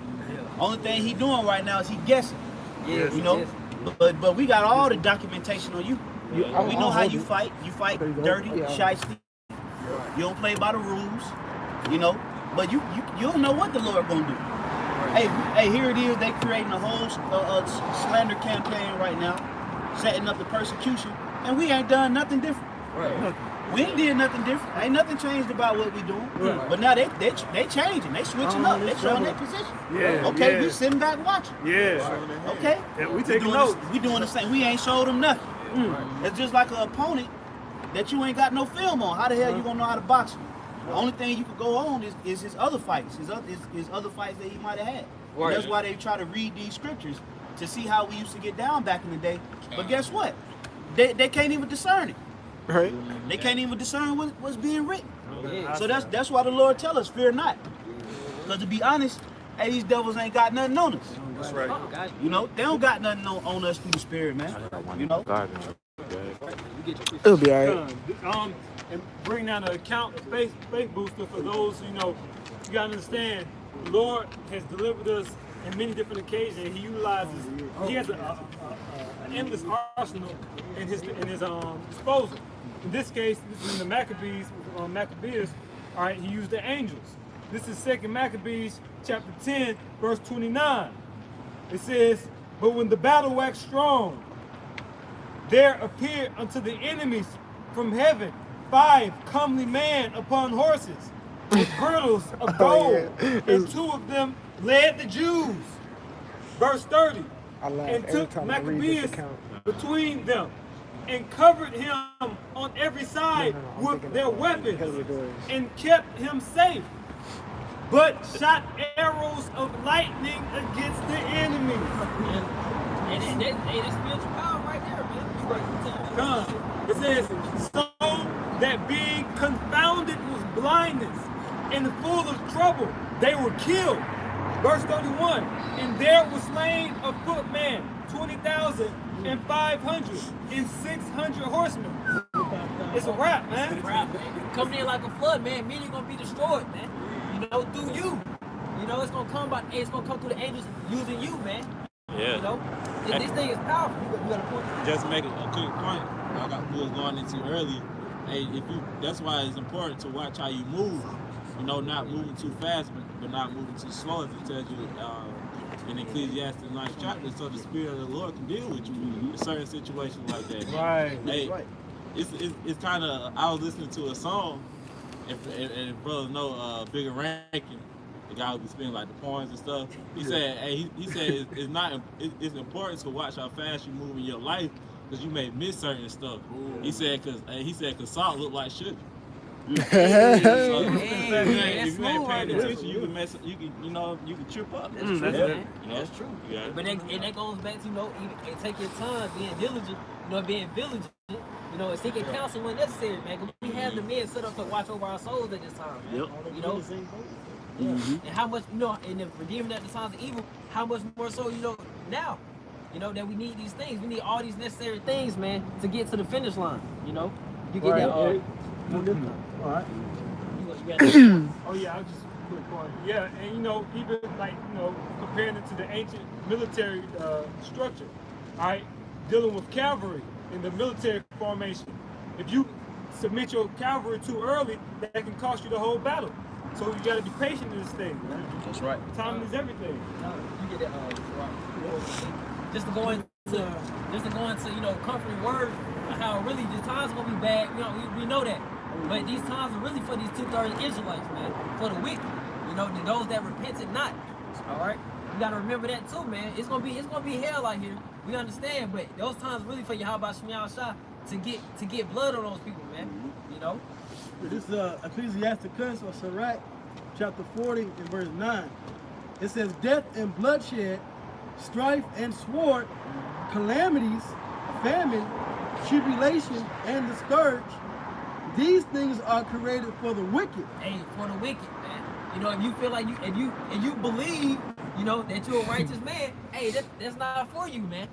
Only thing he doing right now is he guessing. Yes, you know, but we got all the documentation on you. We know how you fight. You fight dirty, shiesty. You don't play by the rules. You know, but you don't know what the Lord gonna do. Hey, here it is. They creating a whole slander campaign right now, setting up the persecution, and we ain't done nothing different. We ain't did nothing different. Ain't nothing changed about what we doing. Right. But now they changing. They switching up. They showing their position. Yeah, Okay, yeah. we sitting back watching. Yeah. Okay. Yeah, we We taking doing notes. we doing the same. We ain't showed them nothing. It's just like an opponent that you ain't got no film on. How the hell you gonna know how to box him? The only thing you could go on is his other fights, his other fights that he might have had. Right. That's why they try to read these scriptures to see how we used to get down back in the day. But guess what? They can't even discern it. Right. They can't even discern what's being written. Yeah. So that's why the Lord tell us, fear not. Because to be honest, hey, these devils ain't got nothing on us. That's right. You know, they don't got nothing on us through the spirit, man. You know? It'll be alright. And bring down the account faith booster for those, you know, you gotta understand, the Lord has delivered us in many different occasions. He utilizes, he has an endless arsenal in his disposal. In this case, this is in the Maccabees, all right, he used the angels. This is 2 Maccabees chapter 10, verse 29. It says, but when the battle waxed strong, there appeared unto the enemies from heaven 5 comely men upon horses with girdles of gold, and 2 of them led the Jews. Verse 30. I laugh And every took time I read this Maccabeus account. between them and covered him on every side I'm with thinking their of weapons Heliodorus. and kept him safe, but shot arrows of lightning against the enemy. And that's spiritual power right there, man. You break it down. God, it says, so that being confounded with blindness and full of trouble, they were killed. Verse 31, and there was slain a footman, 20,500 and 600 horsemen. It's a wrap, man. Coming in like a flood, man. Many gonna be destroyed, man. You know, through you. You know, it's gonna come through the angels using you, man. Yeah. You know, this thing is powerful. You got a point. Just to make a quick point, like we was going into earlier. Hey, that's why it's important to watch how you move. You know, not moving too fast, but not moving too slow, as it tells you in Ecclesiastes 9th chapter, so the Spirit of the Lord can deal with you in certain situations like that. Right. Hey, it's kind of, I was listening to a song, and brothers know Bigger Rankin, the guy who be spinning like the poems and stuff. He said, hey, he said it's important to watch how fast you move in your life because you may miss certain stuff. He said because salt look like sugar. So, if you ain't paying attention, you can trip up. That's true, man. That's true. Yeah. But that goes back to, you know, and take your time, being diligent, being vigilant, and seeking counsel when necessary, man. 'Cause we have the men set up to watch over our souls at this time, man. Yep. You know? And how much, and if redeeming at the times of evil, how much more so, now, that we need these things. We need all these necessary things, man, to get to the finish line, You get that, All right. you got Oh yeah, I'll just quick point. Yeah, and even like comparing it to the ancient military structure, all right, dealing with cavalry in the military formation. If you submit your cavalry too early, that can cost you the whole battle. So you got to be patient in this thing, man. That's right. Time is everything. you get that, just to go into comforting words, how really the times gonna be bad. We know that. But these times are really for these 2/3 Israelites, man. For the wicked. Those that repented not. Alright? You gotta remember that too, man. It's gonna be hell out here. We understand, but those times really for Yahweh Shemiah Shah to get blood on those people, man. This is Ecclesiasticus or Sirach, chapter 40 and verse 9. It says, death and bloodshed, strife and sword, calamities, famine, tribulation, and the scourge. These things are created for the wicked. Hey, for the wicked, man. If you feel like you believe, that you're a righteous man, hey, that's not for you, man.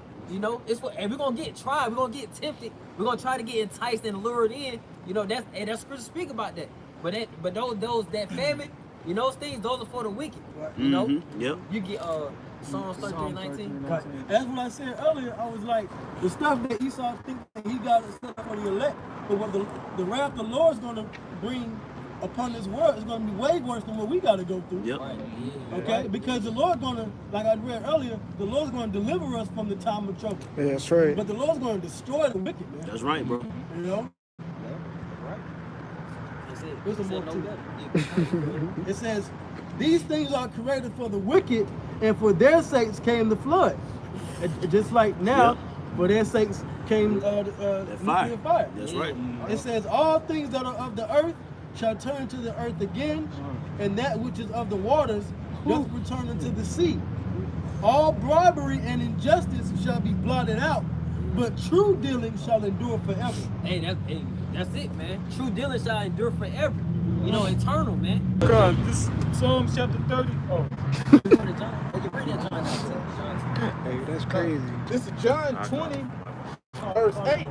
It's for, and we're gonna get tried, we're gonna get tempted, we're gonna try to get enticed and lured in. That's scripture speak about that. But those that famine, those things, those are for the wicked. Yep. You get Psalms 13:19. That's what I said earlier. I was like, the stuff that Esau thinks that he got to set up for the elect, but what the wrath the Lord's going to bring upon this world is going to be way worse than what we got to go through. Yep. Right. Yeah. Okay? Because the Lord's going to, like I read earlier, the Lord's going to deliver us from the time of trouble. Yeah, that's right. But the Lord's going to destroy the wicked, man. That's right, bro. You know? There's some more Said no too. better. It says, these things are created for the wicked, and for their sakes came the flood. Just like now, for their sakes came nuclear fire. That's right. It says, all things that are of the earth shall turn to the earth again, and that which is of the waters doth return unto the sea. All bribery and injustice shall be blotted out, but true dealing shall endure forever. Hey, that's it, man. True dealing shall endure forever. You know, eternal, man. God, this Psalms chapter 30. Oh, You want to John? Oh, you bring that John 19. John. Hey, that's crazy. This is John 20, verse 8.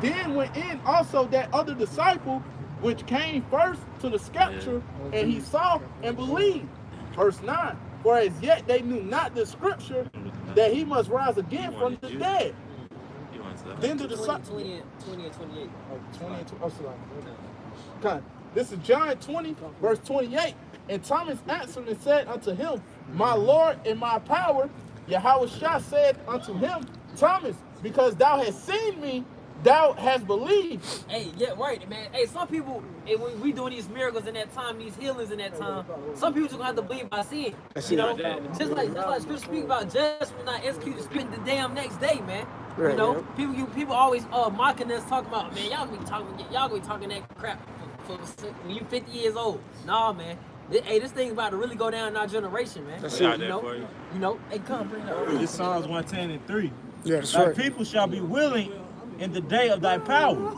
Then went in also that other disciple which came first to the scripture, and he saw and believed. Verse 9. For as yet they knew not the scripture that he must rise again from the dead. Then the disciples. 20 and 28. Oh, 20 and 2. Oh, sorry. Okay. This is John 20, verse 28. And Thomas answered and said unto him, My Lord and my power. Yahushua said unto him, Thomas, because thou hast seen me, thou hast believed. Hey, yeah, right, man. Hey, some people, hey, when we doing these miracles in that time, these healings in that time, some people just gonna have to believe by seeing. You know, just like Scripture speak about judgment not executed, spend the damn next day, man. Right, you know, people always mocking us, talking about, man, y'all gonna be talking that crap for when you 50 years old. Nah, man. Hey, this thing about to really go down in our generation, man. That's you it. know, you know. Hey, come bring it up. This Psalms 110 and 3. Yeah, that's Thy right. people shall be willing in the day of thy power,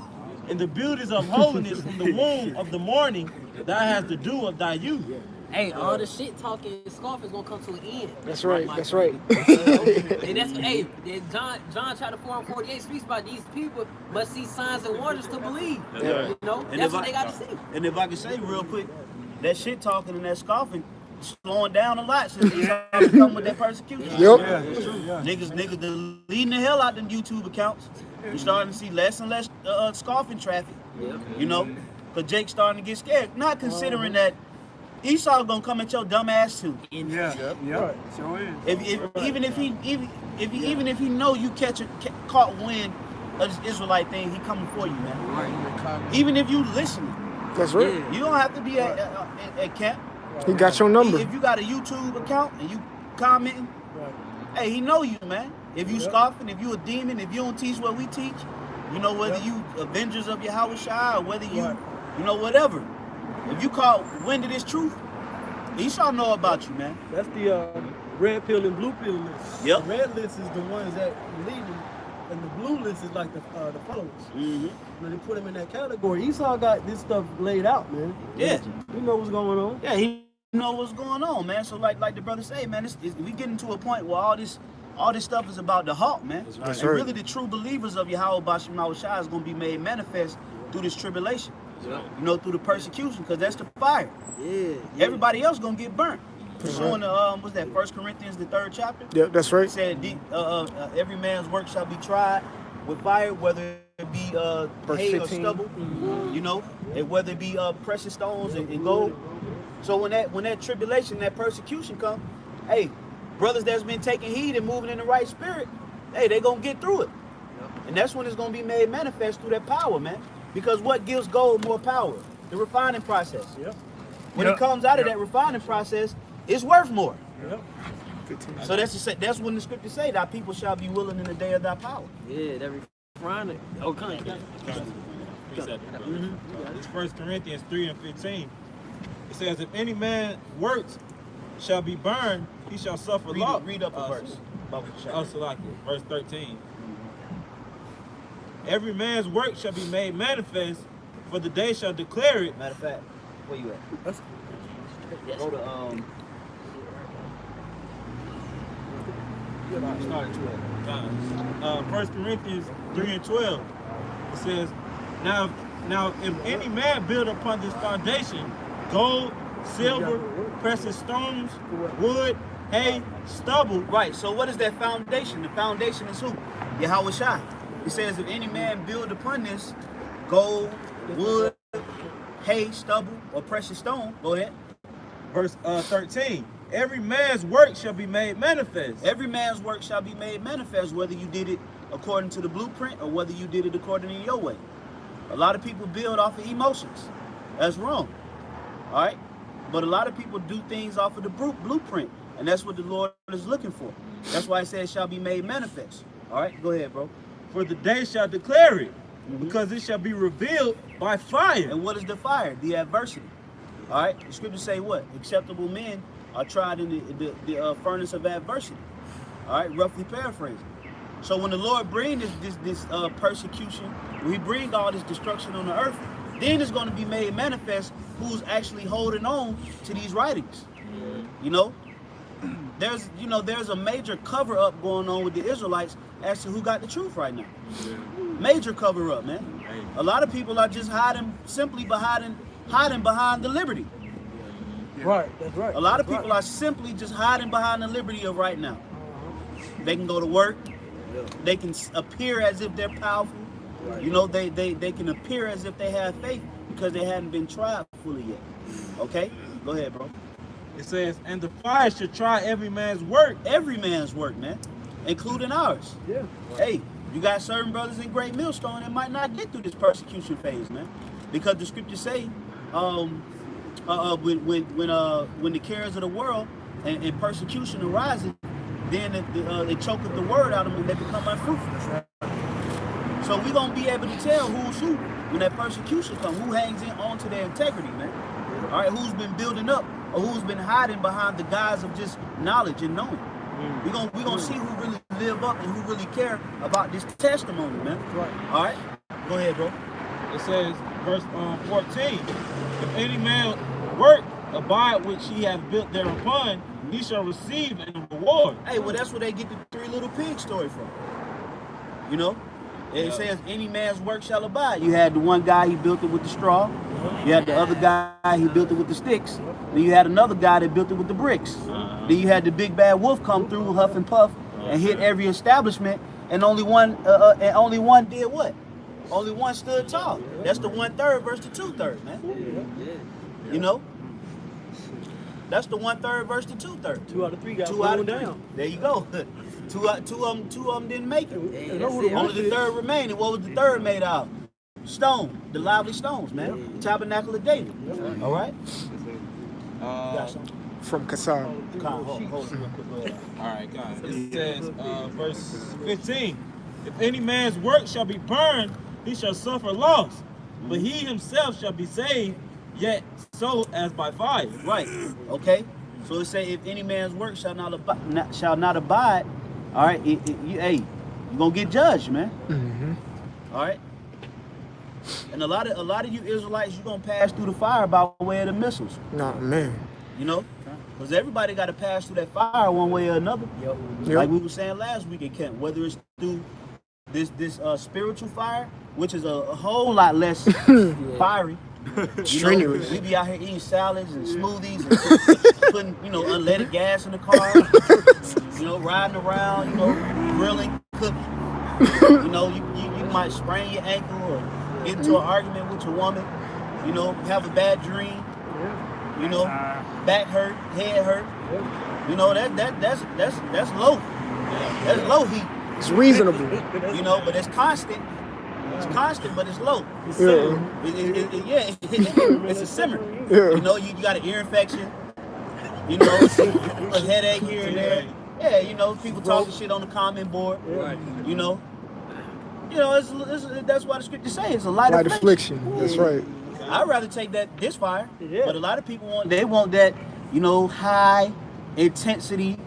in the beauties of holiness from the womb of the morning, thou hast the dew of thy youth. Hey, all the shit talking scoff is gonna come to an end. That's right. That's right. And that's John chapter 4 and 48 speaks about these people must see signs and wonders to believe. Yeah. You know, And that's if what they got to see. And if I can say real quick, that shit talking and that scoffing slowing down a lot since they started coming with that persecution. Yep. yeah, that's true. Yeah. Niggas deleting the hell out them YouTube accounts. You're starting to see less and less scoffing traffic. You know, because Jake's starting to get scared. Not considering that Esau gonna come at your dumb ass too. Yeah. Sure is. Even if he know you caught wind of this Israelite thing, he coming for you, man. Even if you listening, That's right. you don't have to be at camp. He got your number. If you got a YouTube account and you commenting, hey, he know you, man. If you scoffing, if you a demon, if you don't teach what we teach, you know, whether you avengers of Yahushua or whether you know, whatever. If you caught wind of this truth, Esau know about you, man. That's the red pill and blue pill list. Yep. The red list is the ones that leading, and the blue list is like the followers. When they put them in that category, Esau got this stuff laid out, man. Yeah. He know what's going on. Yeah, he know what's going on, man. So like the brother say, man, we getting to a point where all this stuff is about the halt, man. That's And right. really the true believers of Yahweh Bashim Yahushua is going to be made manifest through this tribulation. You know, through the persecution, because that's the fire. Everybody else going to get burnt. Pursuing what's that, 1 Corinthians, the 3rd chapter? Yeah, that's right. It said, every man's work shall be tried with fire, whether it be Verse hay 15. or stubble, you know, and whether it be precious stones and gold. So when that tribulation, that persecution come, hey, brothers that's been taking heed and moving in the right spirit, hey, they gonna get through it. And that's when it's gonna be made manifest through that power, man. Because what gives gold more power? The refining process. When it comes out of that refining process, it's worth more. So that's when the scriptures say that people shall be willing in the day of thy power. Yeah, that refining. Oh, come on. It's 1 Corinthians 3 and 15. It says, if any man works shall be burned, he shall suffer loss. Read up a verse. Verse 13. Every man's work shall be made manifest, for the day shall declare it. Matter of fact, where you at? Go to start at 12. 1 Corinthians 3 and 12. It says, now if any man build upon this foundation gold, silver, precious stones, wood, hay, stubble. Right, so what is that foundation? The foundation is who? Yahushua. He says, if any man build upon this gold, wood, hay, stubble, or precious stone, go ahead. Verse 13. Every man's work shall be made manifest. Every man's work shall be made manifest, whether you did it according to the blueprint or whether you did it according to your way. A lot of people build off of emotions. That's wrong. All right? But a lot of people do things off of the blueprint, and that's what the Lord is looking for. That's why it says it shall be made manifest. All right? Go ahead, bro. For the day shall declare it, because it shall be revealed by fire. And what is the fire? The adversity. All right? The scriptures say what? Acceptable men are tried in the furnace of adversity. All right? Roughly paraphrasing. So when the Lord brings this persecution, when he brings all this destruction on the earth, then it's going to be made manifest who's actually holding on to these writings. You know, there's a major cover up going on with the Israelites as to who got the truth right now. Major cover up, man. A lot of people are just hiding behind the liberty. Right, that's right. A lot of people are simply just hiding behind the liberty of right now. They can go to work. They can appear as if they're powerful. You know, they can appear as if they have faith because they hadn't been tried fully yet. Okay? Go ahead, bro. It says, and the fire should try every man's work. Every man's work, man. Including ours. Yeah. Hey, you got certain brothers in Great Millstone that might not get through this persecution phase, man. Because the scriptures say, when the cares of the world and persecution arises, then it choketh the word out of them and they become unfruitful. So we're going to be able to tell who's who when that persecution comes, who hangs on to their integrity, man. All right, who's been building up or who's been hiding behind the guise of just knowledge and knowing. We're gonna see who really live up and who really care about this testimony, man. Right. All right, go ahead, bro. It says, verse 14, if any man work abide which he hath built thereupon, he shall receive a reward. Hey, well, that's where they get the 3 little pigs story from. You know? It says any man's work shall abide. You had the one guy, he built it with the straw. You had the other guy, he built it with the sticks. Then you had another guy that built it with the bricks. Then you had the big bad wolf come through, huff and puff, and hit every establishment, and only one did what? Only one stood tall. That's the 1/3 versus the 2/3, man. You know? That's the 1/3 versus the 2/3. 2 out of 3 got 2 out of 3. down. There you go. Two of them didn't make it. Hey, that's it. Only the 3rd remaining. What was the 3rd made out of? Stone, the lively stones, man. The tabernacle of David. All right. You got something? From Kassab. Hold it real quick. Go ahead. All right, guys. It says, verse 15, if any man's work shall be burned, he shall suffer loss, but he himself shall be saved, yet so as by fire. Right. Okay. So it say if any man's work shall not abide. All right. You're gonna get judged, man. All right. And a lot of you Israelites, you're gonna pass through the fire by way of the missiles. Nah, man. You know, because everybody got to pass through that fire one way or another. Yep. Like we were saying last week in camp, whether it's through this spiritual fire, which is a whole lot less fiery. Strenuous. We be out here eating salads and smoothies and putting, unleaded gas in the car. Riding around, grilling, cooking. You might sprain your ankle or get into an argument with your woman. Have a bad dream. Back hurt, head hurt. That's low. That's low heat. It's reasonable. But it's constant. It's constant, but it's low. It's a simmer. Yeah. You got an ear infection. A headache here and there. Yeah, people talking shit on the comment board. Right. That's why the scriptures say it's a light affliction. That's right. I'd rather take this fire, Yeah. but a lot of people want that, high intensity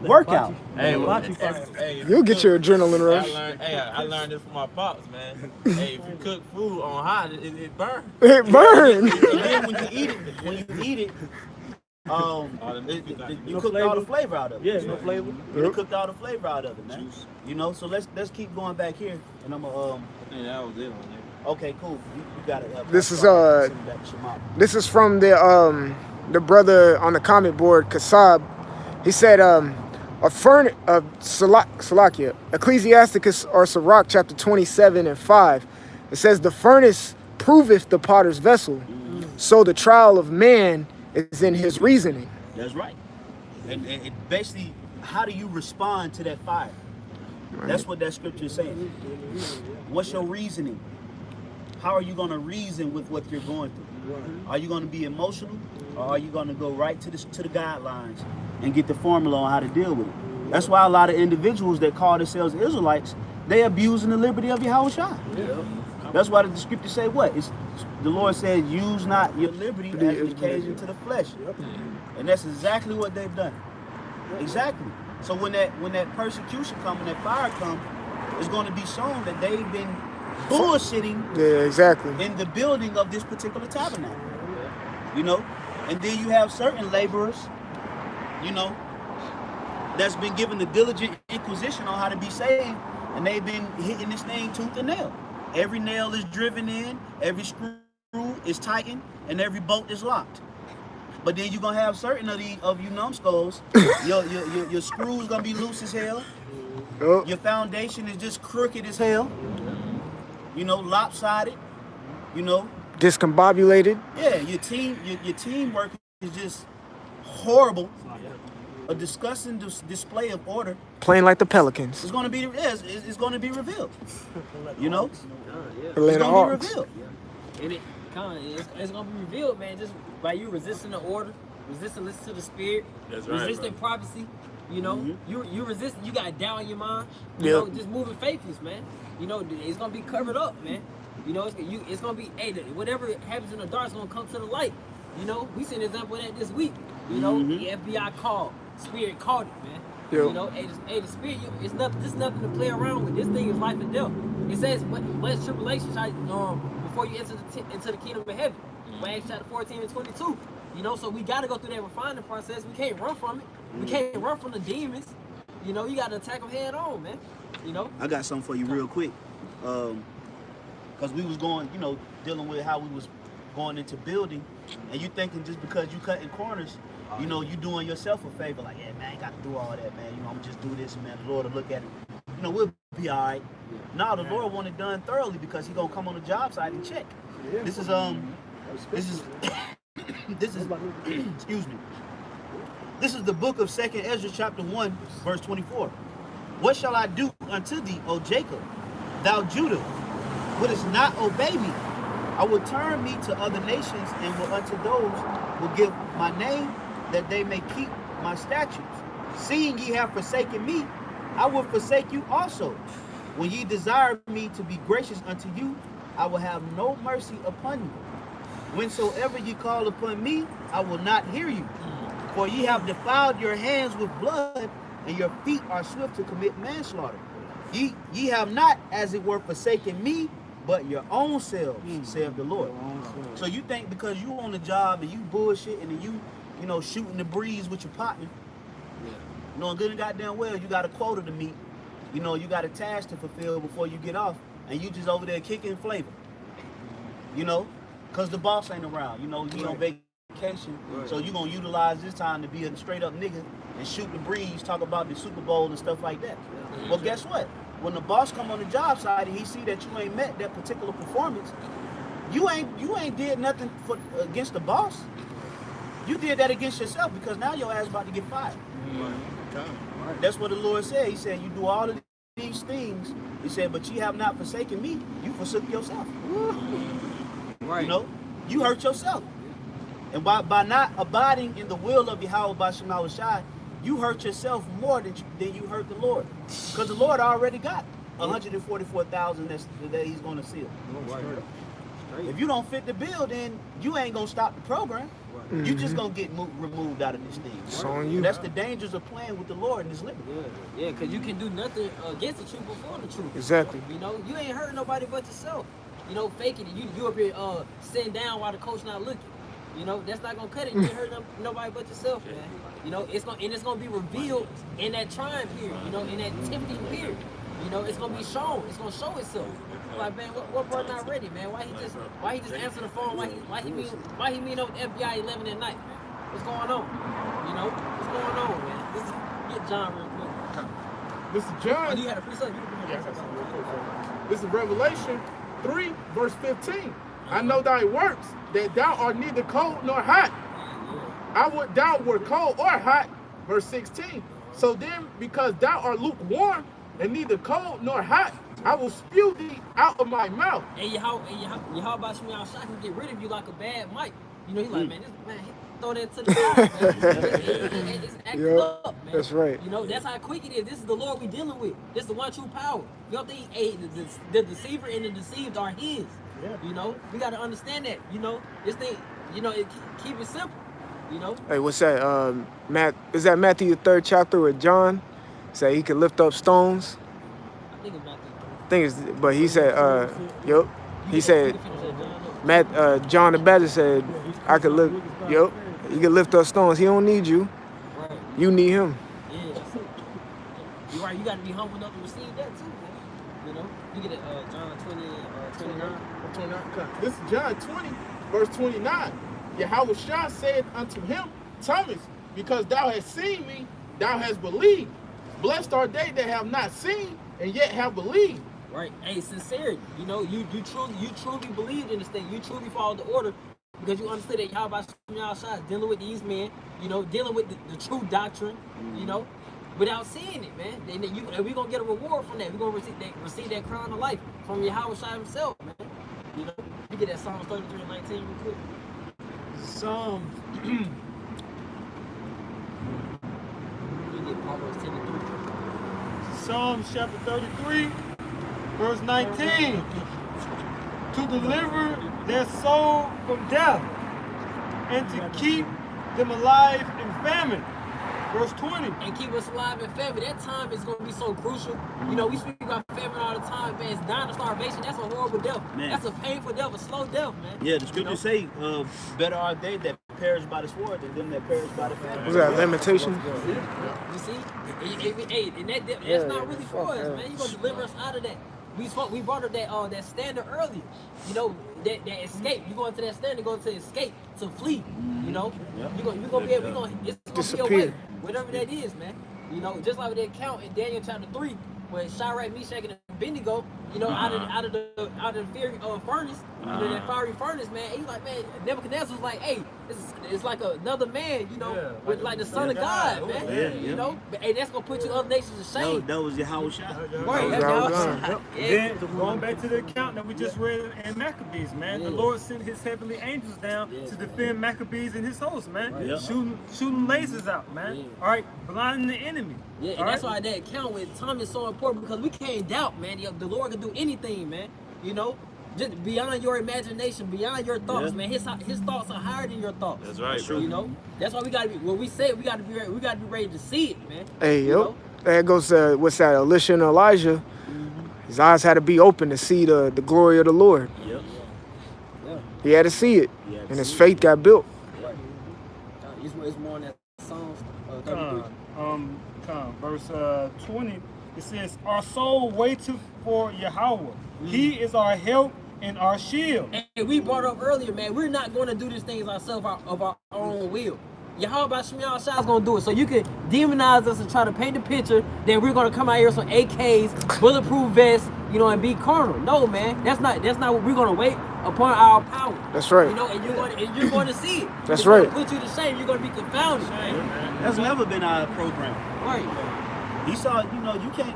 workout. Hey, You'll get your adrenaline rush. I learned this from my pops, man. Hey, if you cook food on high, it burns. It burned. And then when you eat it, you cooked all the flavor out of it. Yeah, no flavor. You cooked all the flavor out of it, man. So let's keep going back here, and I'm gonna that was it on there. Okay, cool. You got it. This is from the brother on the comment board, Kassab. He said Salakia, Ecclesiasticus or Sirach chapter 27 and 5. It says the furnace proveth the potter's vessel, so the trial of man is in his reasoning. That's right. And it basically, how do you respond to that fire? Right. That's what that scripture is saying. What's your reasoning? How are you going to reason with what you're going through? Are you going to be emotional, or are you going to go right to the guidelines and get the formula on how to deal with it? That's why a lot of individuals that call themselves Israelites, they abusing the liberty of Yahushua. That's why the scriptures say what? The Lord said, use not your liberty as an occasion to the flesh. And that's exactly what they've done. Exactly. So when that persecution comes, when that fire comes, it's going to be shown that they've been bullshitting in the building of this particular tabernacle. You know? And then you have certain laborers, you know, that's been given the diligent inquisition on how to be saved, and they've been hitting this thing tooth and nail. Every nail is driven in, every screw is tightened, and every bolt is locked. But then you're gonna have certain of you numbskulls, your screws gonna be loose as hell. Your foundation is just crooked as hell. You know, lopsided. You know, discombobulated. Yeah, your teamwork is just horrible. A disgusting display of order. Playing like the Pelicans. It's gonna be it's gonna be revealed. You know, it's Atlanta gonna Hawks. be revealed. And it's gonna be revealed, man, just by you resisting the order, resisting listen to the spirit, That's right, resisting bro. prophecy. You know, you resist. You got doubt in your mind. You Yep. know, just moving faithless, man. You know, it's gonna be covered up, man. You know, it's gonna be whatever happens in the dark is gonna come to the light. You know, we seen an example of that this week. You know, the FBI called, spirit called it, man. Yep. You know, the spirit, it's nothing. This nothing to play around with. This thing is life and death. It says, "Bless tribulation before you enter into the kingdom of heaven." Acts chapter 14 and 22. You know, so we got to go through that refining process. We can't run from it. We can't run from the demons. You know, you got to attack them head on, man. You know. I got something for you real quick, because we was going, you know, dealing with how we was going into building, and you thinking just because you cutting corners, you know, you doing yourself a favor. Like, yeah, man, I ain't got to do all that, man. You know, I'm just do this, man. The Lord will look at it. You know, we'll be all right. No, the Lord want it done thoroughly because He gonna come on the job site and check. This is excuse me. This is the book of 2nd Ezra chapter 1 verse 24. What shall I do unto thee, O Jacob? Thou Judah, wouldest not obey me? I will turn me to other nations, and will unto those will give my name, that they may keep my statutes. Seeing ye have forsaken me, I will forsake you also. When ye desire me to be gracious unto you, I will have no mercy upon you. Whensoever ye call upon me, I will not hear you. For ye have defiled your hands with blood, and your feet are swift to commit manslaughter. Ye have not, as it were, forsaken me, but your own selves, saith the Lord. So you think because you on the job and you bullshitting and you know, shooting the breeze with your partner, knowing good and goddamn well you got a quota to meet, you know, you got a task to fulfill before you get off, and you just over there kicking flavor, you know, because the boss ain't around, you know, you on vacation, so you gonna utilize this time to be a straight up nigga and shoot the breeze, talk about the Super Bowl and stuff like that. Well, guess what? When the boss come on the job site and he see that you ain't met that particular performance, you ain't did nothing against the boss. You did that against yourself, because now your ass about to get fired. That's what the Lord said. He said, you do all of these things. He said, but ye have not forsaken me. You forsook yourself. Right. You know, you hurt yourself. And by not abiding in the will of Yahweh Bashem Yahushai, you hurt yourself more than you hurt the Lord. Because the Lord already got 144,000 that He's going to seal. If you don't fit the bill, then you ain't going to stop the program. You just going to get removed out of this thing. It's on you. That's the dangers of playing with the Lord and His liberty. Yeah, because you can do nothing against the truth before the truth. Exactly. You know, you ain't hurting nobody but yourself. You know, faking it. You up here sitting down while the coach not looking. You know, that's not gonna cut it. You ain't hurting nobody but yourself, man. You know, it's gonna be revealed in that trying period. You know, in that tempting period. You know, it's gonna be shown. It's gonna show itself. Like, man, what bro not ready, man? Why he just answer the phone? Why he meet up with FBI 11 at night, man? What's going on? You know, what's going on, man? Get John real quick. This is Oh, John. you had a precept? You can bring it. This is Revelation 3, verse 15. I know thy works, that thou art neither cold nor hot. I would thou were cold or hot. Verse 16. So then, because thou art lukewarm and neither cold nor hot, I will spew thee out of my mouth. And Yahweh Shemiah Shah can get rid of you like a bad mic. You know, he's like, man, this man, he throw that to the side, man. It's acting Yep, up, man. that's right. You know, that's how quick it is. This is the Lord we dealing with. This is the one true power. You don't think the deceiver and the deceived are his. Yeah. You know, we got to understand that. You know, this thing, you know, keep it simple. You know, Hey, what's that? Is that Matthew 3rd chapter with John? Say he could lift up stones. I think it's Matthew. But he said, yup. He said, John the Baptist said, I could lift, yup. He could lift up stones. He don't need you. Right. You need him. Yeah, that's it. You're right. You got to be humble enough to receive that too, man. You know, you get it, John 20, 29. 29. This is John 20, verse 29. Yahweh Shah said unto him, Thomas, because thou hast seen me, thou hast believed. Blessed are they that have not seen and yet have believed. Right. Hey, sincerity. You know, you truly believed in this thing. You truly followed the order because you understood that Yahweh Shemiah Shah is dealing with these men, you know, dealing with the true doctrine, you know, without seeing it, man. And we're going to get a reward from that. We're going to receive that crown of life from Yahweh Shah himself, man. You know, you get that Psalms 33 and 19 real quick. Psalms. You get Proverbs 10 and 3. Psalms chapter 33, verse 19. To deliver their soul from death and to keep them alive in famine. Verse 20. And keep us alive in famine. That time is going to be so crucial. You know, we speak about famine all the time, man. It's dying of starvation. That's a horrible death. Man. That's a painful death, a slow death, man. Yeah, the scriptures say, better are they that perish by the sword than them that perish by the famine. Was that limitation? You see? Hey, and that's not really for us, man. You're going to deliver us out of that. We brought up that standard earlier. You know, that escape. You go into that standard, go to escape, to flee. You know, you're gonna be able. It's gonna Disappear. be a way, whatever that is, man. You know, just like that count in Daniel chapter 3, when Shadrach, Meshach, and Abednego, you know, out of the fiery furnace, you know, that fiery furnace, man. And he's like, man, Nebuchadnezzar was like, hey, it's like another man, you know, with like the son of God, man. Yeah, you know, but hey, that's gonna put you other nations to shame. That was Yahweh Shah. Right, that's Yahweh Yahweh Shah. Shah. Yeah. Then going back to the account that we just read in Maccabees, man. The Lord sent his heavenly angels down to defend Maccabees and his host, man. Yeah. Shooting lasers out, man. Yeah. All right, blinding the enemy. Yeah, and that's why that account with Tom is so important because we can't doubt, man. The Lord can do anything, man. You know, just beyond your imagination, beyond your thoughts, man. His thoughts are higher than your thoughts. That's right, bro. You know, that's why we gotta be. When we say it, we gotta be ready to see it, man. Hey, You yo. know? There goes, what's that, Elisha and Elijah. His eyes had to be open to see the glory of the Lord. Yep. Yeah. He had to see it. He had to And his see faith got built. Right. It's more than that Psalms 33. Verse 20, it says, our soul waiteth for Yahweh. He is our help and our shield. And we brought up earlier, man, we're not going to do these things ourselves of our own will. Yahweh Shemiah Shah is going to do it. So you can demonize us and try to paint the picture that we're going to come out here with some AKs, bulletproof vests, you know, and be carnal. No, man, that's not what we're going to wait upon our power. That's right. You know, and you're going to see it. That's It's gonna right. put you to shame. You're going to be confounded, man. That's never been our program. Right. He saw, you know, you can't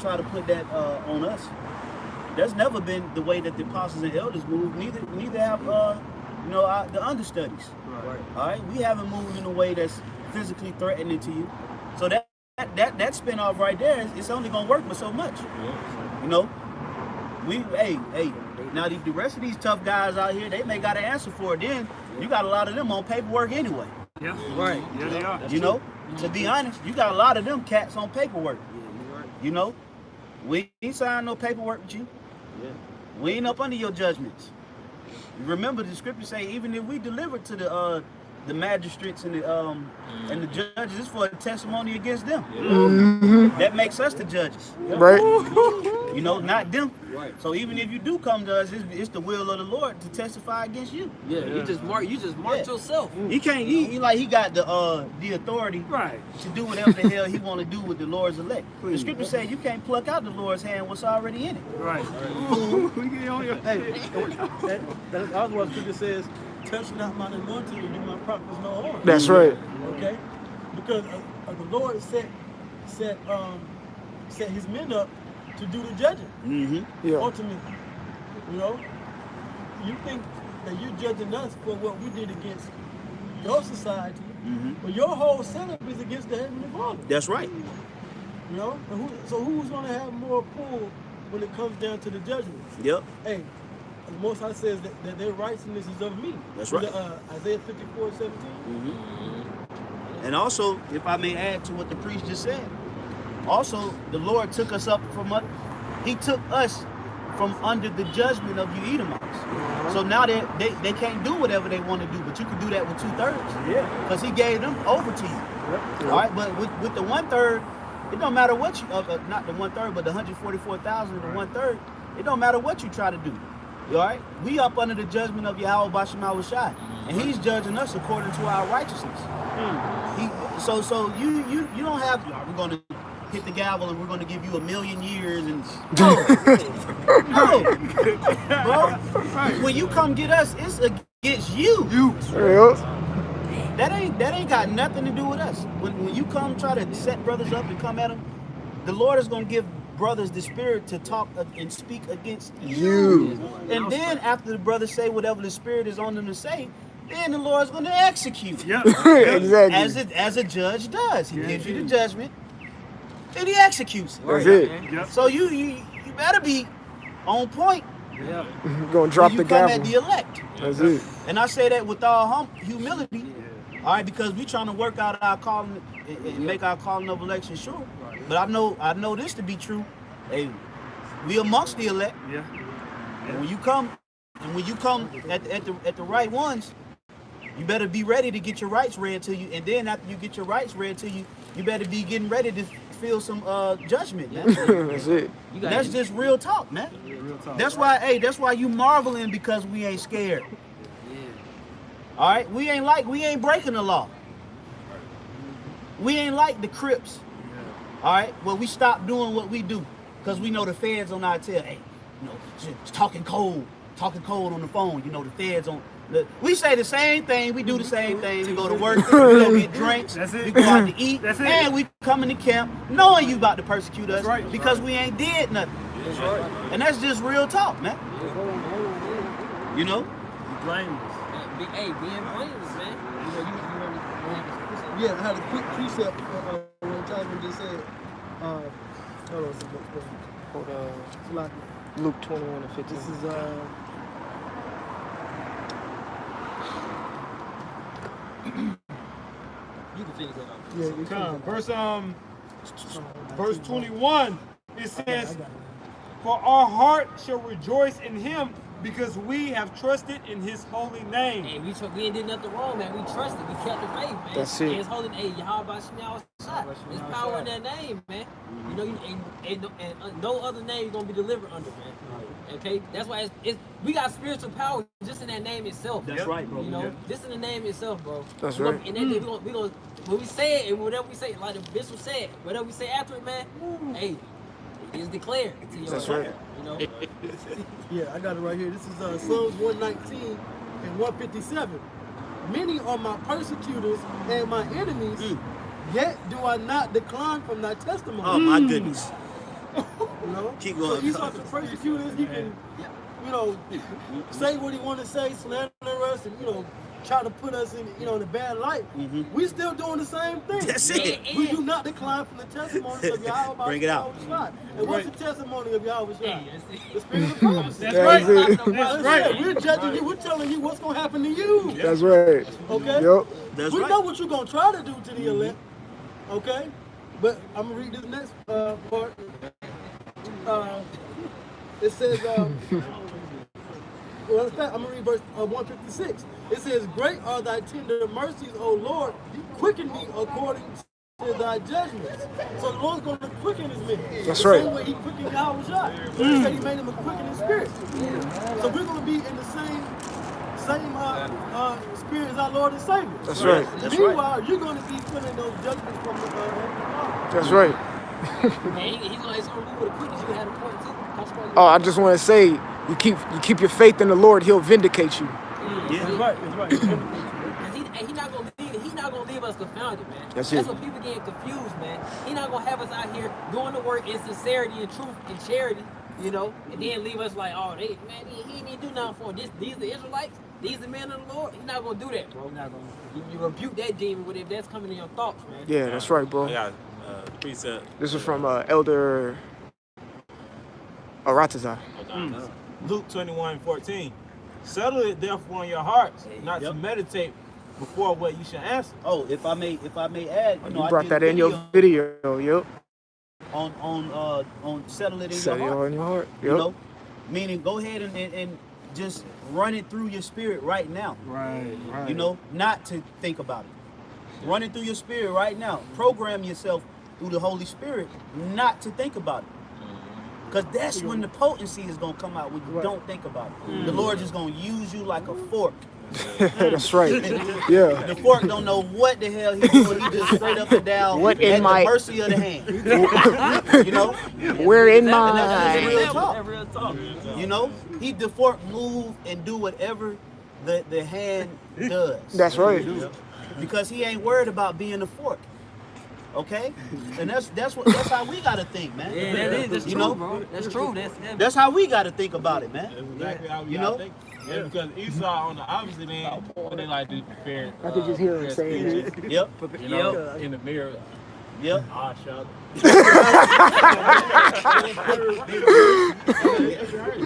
try to put that on us. That's never been the way that the apostles and elders moved. Neither have you know, the understudies. Right. All right, we haven't moved in a way that's physically threatening to you. So that spin off right there, it's only gonna work but so much. You know, hey. Now the rest of these tough guys out here, they may got an answer for it. Then you got a lot of them on paperwork anyway. Yeah, Right. Yeah, they are. You know, to be honest, you got a lot of them cats on paperwork. You know, we ain't signed no paperwork with you. We ain't up under your judgments. Remember, the scriptures say even if we deliver to the magistrates and the judges, it's for a testimony against them. That makes us the judges, Right? you know, not them. Right. So even if you do come to us, it's the will of the Lord to testify against you. Yeah, you just mark yourself. He can't. He got the authority Right. to do whatever the hell he want to do with the Lord's elect. The scripture say you can't pluck out the Lord's hand what's already in it. Right. That's also what scripture says, touch not my anointing and do my prophets no harm. That's right. Okay? Because the Lord set his men up to do the judging. Mm-hmm. Yeah. Ultimately, you know, you think that you're judging us for what we did against your society, but your whole setup is against the Heavenly Father. That's right. You know, and so who's going to have more pull when it comes down to the judgment? Yep. Hey, the Most High says that their righteousness is of me. That's right. Isaiah 54:17. And also, if I may add to what the priest just said, also the Lord took us up from He took us from under the judgment of you Edomites. So now they can't do whatever they want to do, but you can do that with 2/3. Yeah. Because He gave them over to you. Yep. All right, but with the 1/3, it don't matter what you not the 1/3, but the 144,000, the 1/3. It don't matter what you try to do. All right, we up under the judgment of Yahweh Bashemah Shai, and He's judging us according to our righteousness. So you don't have. We're going to hit the gavel and we're going to give you 1,000,000 years and no, bro. When you come get us, it's against you. That ain't got nothing to do with us. When you come try to set brothers up and come at them, the Lord is going to give brothers the spirit to talk and speak against you. And then after the brothers say whatever the spirit is on them to say, then the Lord's going to execute. Exactly. As a judge does. He gives you the judgment, and He executes. That's it. Yep. So you better be on point. You're gonna drop when the you come gavel. at the elect. That's it. And I say that with all humility. All right, because we trying to work out our calling and make our calling of election sure. But I know this to be true. Hey, we amongst the elect. Yeah. And when you come at the right ones, you better be ready to get your rights read to you. And then after you get your rights read to you, you better be getting ready to feel some judgment, man. That's it. That's just real talk, man. Real talk. That's why you marveling because we ain't scared. All right, we ain't breaking the law. We ain't like the Crips. All right, well we stopped doing what we do because we know the feds on our tail. Hey, you know, just talking cold on the phone. You know, the feds on. We say the same thing. We do the same thing. We go to work. We go get drinks. That's it. We go out to eat. That's it. And we come into camp knowing you about to persecute us right. because we ain't did nothing. That's right. And that's just real talk, man. You know. Blameless. Hey, being blameless, man. You know, Yeah, I had a quick precept when Jasmine just said, hold on, hold on. Luke 21 and 15. This is you can finish that off. yeah, you Come. Verse 21, it says, "For our heart shall rejoice in Him, because we have trusted in His holy name." Hey, we ain't did nothing wrong, man. We trusted. We kept the faith, man. That's it. And His holy name, Yahweh Shemel Shai. There's power in that name, man. You know, and no other name you're gonna be delivered under, man. Okay, that's why we got spiritual power just in that name itself. That's right, bro. You know, just in the name itself, bro. That's We right. gonna, and then we gonna when we say it and whatever we say, like the bishop said, whatever we say after it, man. Hey, it's declared to your That's right. You know. Yeah, I got it right here. This is Psalms 119 and 157. Many are my persecutors and my enemies, yet do I not decline from thy testimony. Oh my goodness. You know? Keep So going. he's not the persecutor. He can, you know, say what he want to say, slander us, and you know, try to put us in, you know, in a bad light. We still doing the same thing. That's it. We do not decline from the testimony of Yahweh. Bring it out. Shai. And what's the testimony of Yahweh? Shai? Hey, that's it. The spirit of prophecy. That's That's right. it. That's right. We're judging you. We're telling you what's gonna happen to you. That's right. Okay. Yep. That's We right. know what you're gonna try to do to the elect. Okay. But I'm gonna read this next part. It says, well, in fact, I'm gonna read verse 156. It says, "Great are thy tender mercies, O Lord. Quicken me according to thy judgments." So the Lord's gonna quicken his men. That's the right. Same way he quickened Yahweh Shai. He said he made him a quickening spirit. So we're gonna be in the same spirit as our Lord and Savior. That's right. That's right. Meanwhile, you're gonna be feeling those judgments from the Father. That's right. Man, he's gonna move with a quickness. You had a point too. Oh, I just want to say, you keep your faith in the Lord, He'll vindicate you. Yeah. That's right. That's right. He not not gonna leave us confounded, man. That's That's it. what people getting confused, man. He not gonna have us out here doing the work in sincerity and truth and charity, you know, and then leave us like, oh, he didn't even do nothing for this. These the Israelites. These the men of the Lord. He's not gonna do that, bro. He's not gonna. You rebuke that demon with if that's coming in your thoughts, man. Yeah, that's right, I bro. got precept. This is from Elder Aratazar. Luke 21:14. Settle it therefore in your hearts, not to meditate before what you should answer. Oh, if I may add, you know, You I brought did that a in your video, yep. on settle it in Set your it heart. in your heart. You Yep. know, meaning go ahead and just run it through your spirit right now. Right. You know, not to think about it. Run it through your spirit right now. Program yourself through the Holy Spirit not to think about it. Because that's when the potency is going to come out when you don't think about it. The Lord just going to use you like a fork. That's right. Yeah. The fork don't know what the hell he's doing. He just straight up and down What at in the my- mercy of the hand. You know? We're in And that's my. real talk. That real talk. You know? The fork move and do whatever the hand does. That's right. Because he ain't worried about being a fork. Okay? And that's how we gotta think, man. Yeah, that's You true, know? bro. That's true. That's how we gotta think about it, man. That's exactly how we You gotta know? think. Yeah, because Esau on the opposite end, when they like to prepare. I could just hear him saying speeches, Yep. you know, in the mirror. Yep. Ah, shut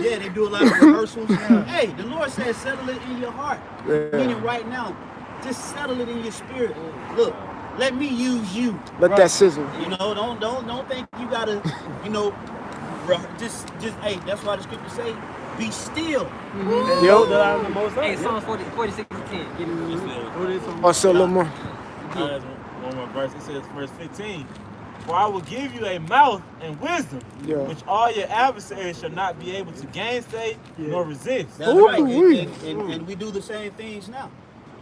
Yeah, they do a lot of rehearsals. Hey, the Lord says settle it in your heart. Yeah. Meaning right now, just settle it in your spirit. Look, let me use you. Let that sizzle. You know, don't think you gotta, you know, just hey, that's why the scripture say, be still. Yep. Hey, Psalms 46 to 10. Get it. Or so a little more. One more verse. It says, verse 15. For I will give you a mouth and wisdom, Yeah. which all your adversaries shall not be able to gainsay nor resist. That's Ooh, right. wee. And we do the same things now.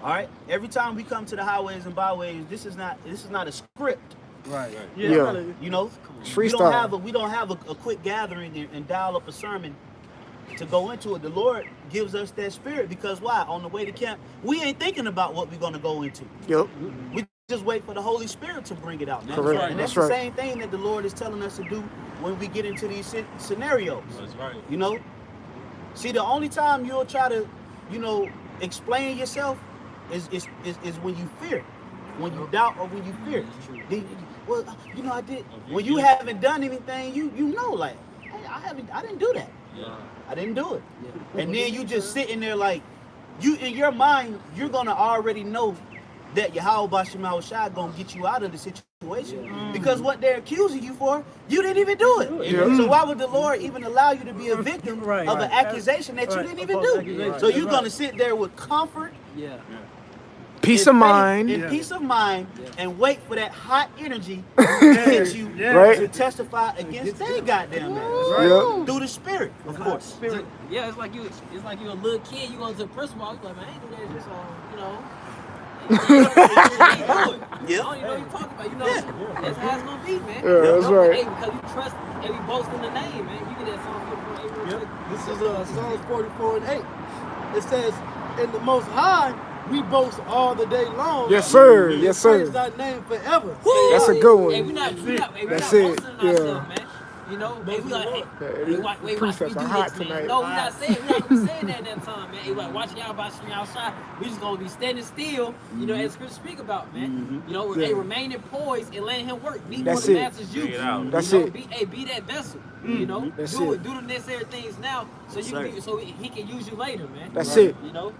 All right. Every time we come to the highways and byways, this is not a script. Right. Yeah. You know, It's we freestyle. don't have a quick gathering and dial up a sermon to go into it. The Lord gives us that spirit because why? On the way to camp, we ain't thinking about what we're gonna go into. Yep. We just wait for the Holy Spirit to bring it out. Man. Correct. And that's That's the right. same thing that the Lord is telling us to do when we get into these scenarios. That's right. You know, see, the only time you'll try to, you know, explain yourself is when you fear, when you doubt or when you fear. Well, you know, I did. When you haven't done anything, you know, like, hey, I didn't do that. Yeah. I didn't do it. And then you just sitting there like, you in your mind, you're gonna already know that Yahweh Bashim Shai gonna get you out of the situation because what they're accusing you for, you didn't even do it. Yeah. So why would the Lord even allow you to be a victim of an accusation that you didn't even do? So you're gonna sit there with comfort, Yeah. Peace and of faith, mind. and peace of mind, and wait for that hot energy to hit you Right. to testify against their goddamn man. Yep. Through the Spirit, of course. Spirit. Yeah, it's like you a little kid. You go to the principal. You like, man, I ain't do that. Just you know. I don't even know what you're talking about. You know, that's how it's gonna be, man. Yeah, that's right. Hey, because you trust and we boast in the name, man. You get that song 44 real quick. This is Psalms 44 and 8. It says, in the Most High, we boast all the day long. Yes, sir. We Yes, praise sir. thy name forever. That's a good one. Hey, we not That's boasting it. in Yeah. ourselves, man. You know, hey, we like, hey, watch we precepts do are hot this, man. tonight. No, we're not gonna be saying that time, man. Hey, like, watch y'all by outside. We just gonna be standing still, you know, as Scripture speak about, man. You know, hey, remaining poised and letting him work. Be That's for the it. master's use. Bring it out. That's You know, it. Be that vessel. You know, That's do it. do the necessary things now, so you can be, so he can use you later, man. That's it. You know,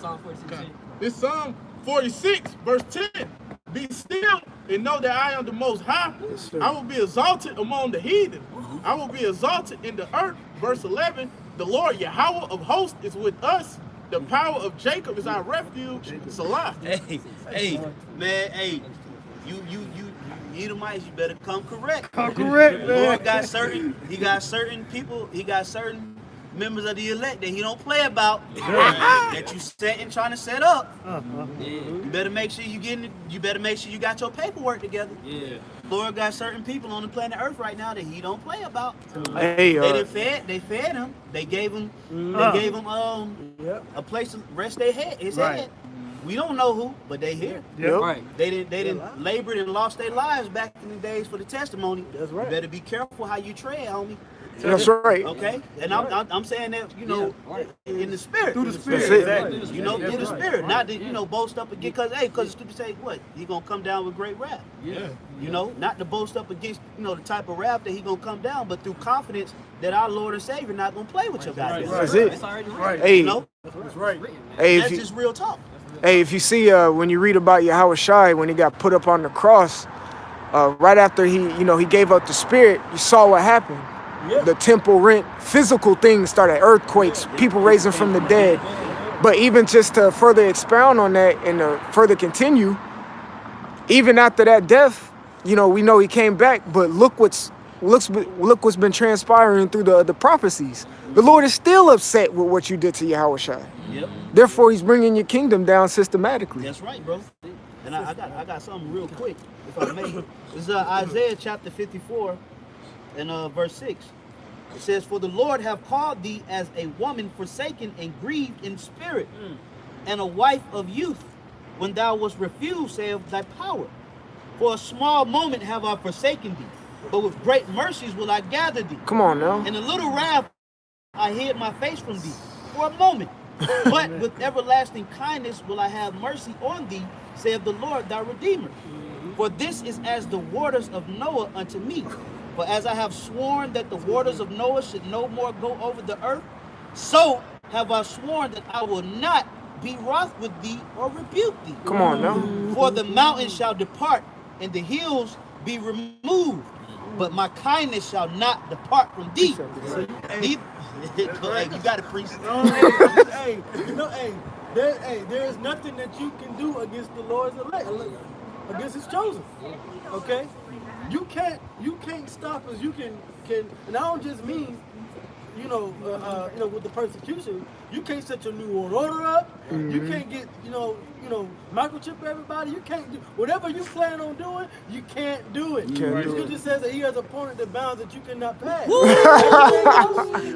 Psalm 46. It's Psalm 46, verse 10. Be still and know that I am the Most High. sir. I will be exalted among the heathen. I will be exalted in the earth. Verse 11. The Lord Yahweh of hosts is with us. The power of Jacob is our refuge. Salah. Hey, man, hey, you Edomites, you better come correct. Come correct, The man. Lord got certain people, he got certain members of the elect that he don't play about, that you setting trying to set up. You better make sure you better make sure you got your paperwork together. Yeah. Lord got certain people on the planet Earth right now that he don't play about. Hey, They fed him. They gave him a place to rest his head. We don't know who, but they here. Yep. Right. They didn't labored and lost their lives back in the days for the testimony. That's right. You better be careful how you tread, homie. That's right. Okay, and I'm saying that, you know, in the spirit, Through the spirit. That's it. Exactly. you know, through the spirit, not to, you know, boast up against, because the scripture say what? He gonna come down with great wrath. Yeah. You know, not to boast up against, you know, the type of wrath that he gonna come down, but through confidence that our Lord and Savior not gonna play with your guys. That's it. It's already Right. Hey, You know, That's right. hey, that's if you, just real talk. hey, if you see when you read about Yahweh Shai when he got put up on the cross, right after he gave up the spirit, you saw what happened. The temple rent, physical things started, earthquakes, people raising from the dead. But even just to further expound on that and to further continue, even after that death, you know, we know he came back, but look what's been transpiring through the prophecies. The Lord is still upset with what you did to Yahweh Shai. Yep, Therefore, he's bringing your kingdom down systematically. that's right, bro. And I got something real quick, if I may. This is Isaiah chapter 54 and verse 6. It says, "For the Lord have called thee as a woman forsaken and grieved in spirit, and a wife of youth, when thou wast refused, saith thy power. For a small moment have I forsaken thee, but with great mercies will I gather thee. Come on now. In a little wrath I hid my face from thee for a moment, but with everlasting kindness will I have mercy on thee, saith the Lord thy Redeemer. For this is as the waters of Noah unto me. For as I have sworn that the waters of Noah should no more go over the earth, so have I sworn that I will not be wroth with thee or rebuke thee. Come on now. For the mountains shall depart and the hills be removed, but my kindness shall not depart from thee. Neither- Hey, you got it, priest. Hey, you know, there is nothing that you can do against the Lord's elect, against his chosen. Okay? You can't stop us. You can, and I don't just mean, with the persecution, you can't set your new world order up. You can't get, microchip everybody. You can't do whatever you plan on doing. You can't do it. The scripture says that he has appointed the bounds that you cannot pass.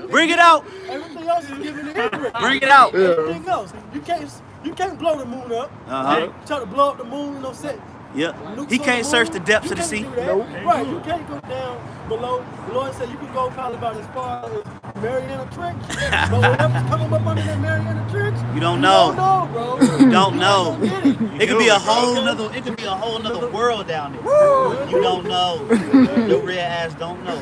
Bring it out. Everything else is given to Israel. Bring it out. Everything else, you can't blow the moon up. Uh-huh. Try to blow up the moon, set. Yep. nukes He on can't the search moon. the depths You of the can't sea. do that. Right, you can't go down below. The Lord said you can go probably about as far as Mariana Trench, but whatever's coming up under that Mariana Trench, You don't know. You don't know, bro. You don't know. You don't get it. It could be a whole nother world down there. You don't know. Your red ass don't know.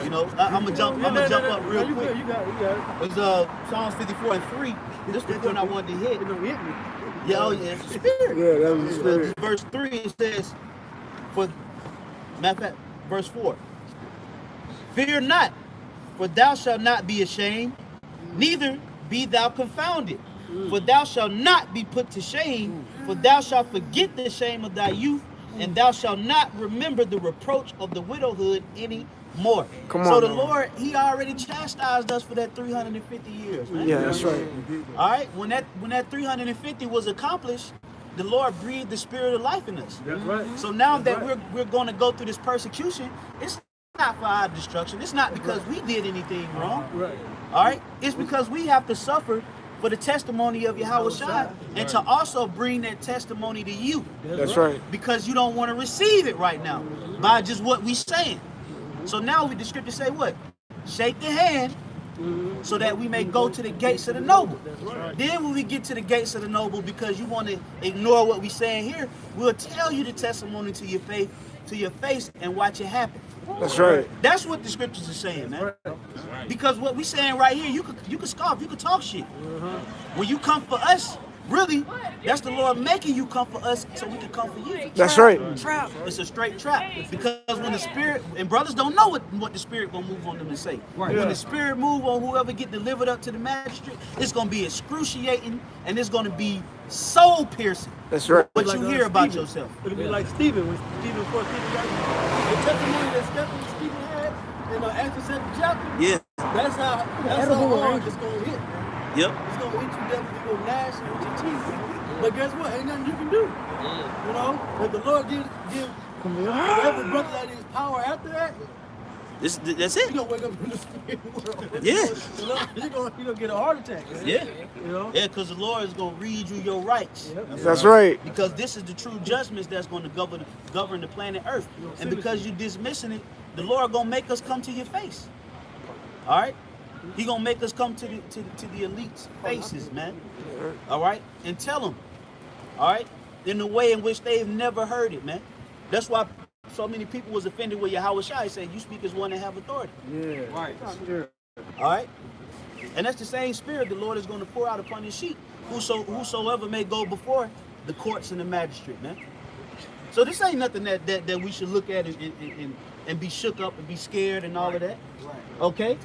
You know, I'm gonna jump up real You quick. got it, you got it. It's Psalms 54 and 3. This is the point I wanted to hit. It don't hit me. Yeah, oh yeah, it's the spirit. Yeah, that was the spirit. Verse 3 it says, matter of fact, verse 4. Fear not, for thou shalt not be ashamed, neither be thou confounded. For thou shalt not be put to shame, for thou shalt forget the shame of thy youth, and thou shalt not remember the reproach of the widowhood any more. Come So on, the man. Lord, he already chastised us for that 350 years, man. Yeah, that's right. All right, when that 350 was accomplished, the Lord breathed the spirit of life in us. That's right. So now that we're going to go through this persecution, it's not for our destruction. It's not because we did anything wrong. Right. All right, it's because we have to suffer for the testimony of Yahweh Shai and to also bring that testimony to you, That's right. because you don't want to receive it right now by just what we saying. So now the scripture say what? Shake the hand so that we may go to the gates of the noble. Then when we get to the gates of the noble, because you want to ignore what we saying here, we'll tell you the testimony to your face and watch it happen. That's right. That's what the scriptures are saying, man. Because what we saying right here, you could scoff, you could talk shit. When you come for us, really, that's the Lord making you come for us so we can come for you. That's right. Trap. It's a straight trap. Because when the spirit, and brothers don't know what the spirit gonna move on them and say. Right. When the spirit move on whoever get delivered up to the magistrate, it's gonna be excruciating and it's gonna be soul piercing. That's right. What you hear about Stephen. yourself. It'll be like Stephen, before Stephen got the testimony that Stephen had in Acts 7 chapter. Yeah. That's how hard it's gonna hit, man. Yep. It's gonna hit you definitely, it's gonna gnash you with your teeth. But guess what? Ain't nothing you can do. You know, if the Lord give whatever brother that is power after that, That's it. You gonna wake up in the spirit world. Yeah. You gonna get a heart attack. Man. Yeah. You know. Yeah, because the Lord is going to read you your rights. Yep. That's right. Because this is the true judgments that's going to govern the planet Earth. And because you're dismissing it, the Lord going to make us come to your face. All right? He going to make us come to the elite's faces, man. All right? And tell them. All right? In the way in which they've never heard it, man. That's why so many people was offended with Yahweh Shai saying, you speak as one that have authority. Yeah. Right. Sure. All right? And that's the same spirit the Lord is going to pour out upon his sheep. Whosoever may go before the courts and the magistrate, man. So this ain't nothing that we should look at and be shook up and be scared and all of that. Okay?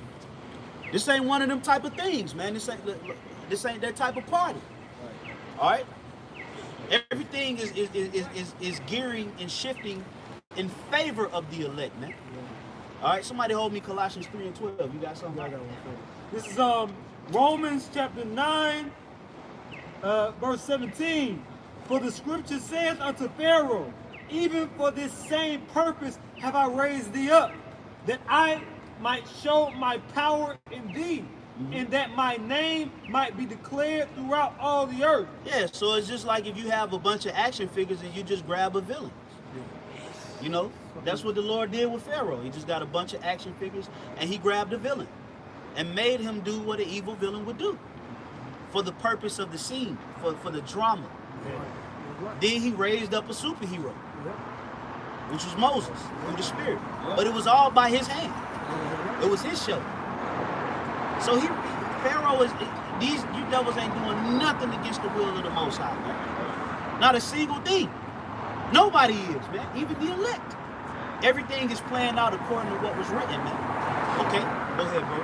This ain't one of them type of things, man. This ain't that type of party. All right? Everything is gearing and shifting in favor of the elect, man. All right, somebody hold me Colossians 3 and 12. You got something? I got one for you. This is Romans chapter 9, verse 17. For the scripture saith unto Pharaoh, even for this same purpose have I raised thee up, that I might show my power in thee, and that my name might be declared throughout all the earth. Yeah, so it's just like if you have a bunch of action figures and you just grab a villain. You know, that's what the Lord did with Pharaoh. He just got a bunch of action figures and he grabbed a villain and made him do what an evil villain would do for the purpose of the scene, for the drama. Then he raised up a superhero, which was Moses through the Spirit. But it was all by his hand. It was his show. So Pharaoh you devils ain't doing nothing against the will of the Most High, man. Not a single thing. Nobody is, man. Even the elect. Everything is playing out according to what was written, man. Okay, go ahead, bro.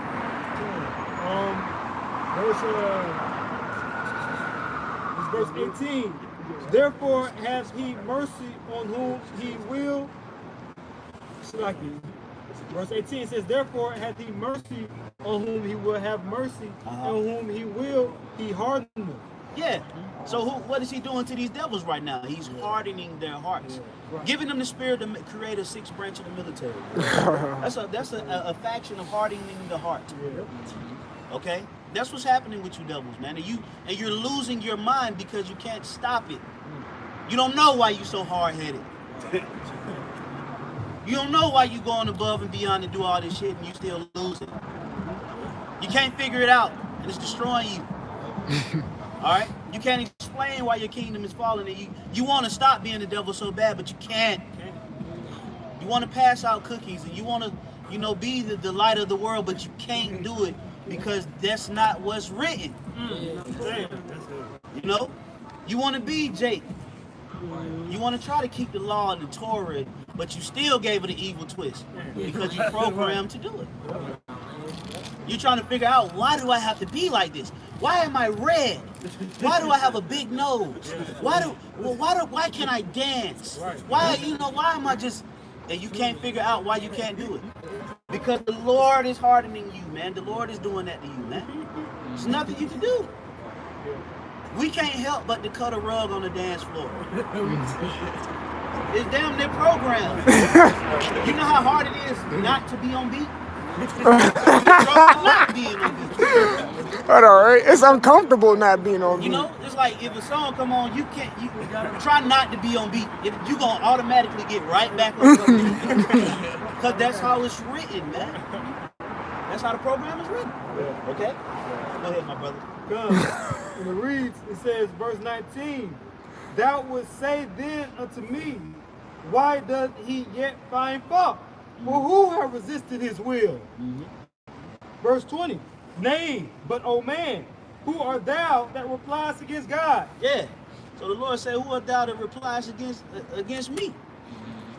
Verse 18. Therefore hath he mercy on whom he will. Verse 18 says, therefore hath he mercy on whom he will have mercy, and whom he will, he harden them. Yeah. So what is he doing to these devils right now? He's hardening their hearts, giving them the spirit to create a sixth branch of the military. That's a faction of hardening the heart. Okay, that's what's happening with you devils, man. And you're losing your mind because you can't stop it. You don't know why you're so hard-headed. You don't know why you're going above and beyond and do all this shit and you still losing. You can't figure it out, and it's destroying you. All right? You can't explain why your kingdom is falling, and you want to stop being the devil so bad, but you can't. You want to pass out cookies, and you want to, be the light of the world, but you can't do it because that's not what's written. You know? You want to be Jake. You want to try to keep the law and the Torah, but you still gave it an evil twist because you programmed to do it. You're trying to figure out, why do I have to be like this? Why am I red? Why do I have a big nose? Why can't I dance? Why am I just, and you can't figure out why you can't do it. Because the Lord is hardening you, man. The Lord is doing that to you, man. There's nothing you can do. We can't help but to cut a rug on the dance floor. It's damn near programmed. You know how hard it is not to be on beat? Not being on beat. All right, it's uncomfortable not being on beat. You know, it's like if a song come on, you try not to be on beat. You're gonna automatically get right back on beat. Because that's how it's written, man. That's how the program is written. Okay? Go ahead, my brother. And it reads, it says, verse 19, thou wouldst say then unto me, why doth he yet find fault? For who have resisted his will? Verse 20, nay, but O man, who art thou that replies against God? Yeah. So the Lord said, who art thou that replies against me?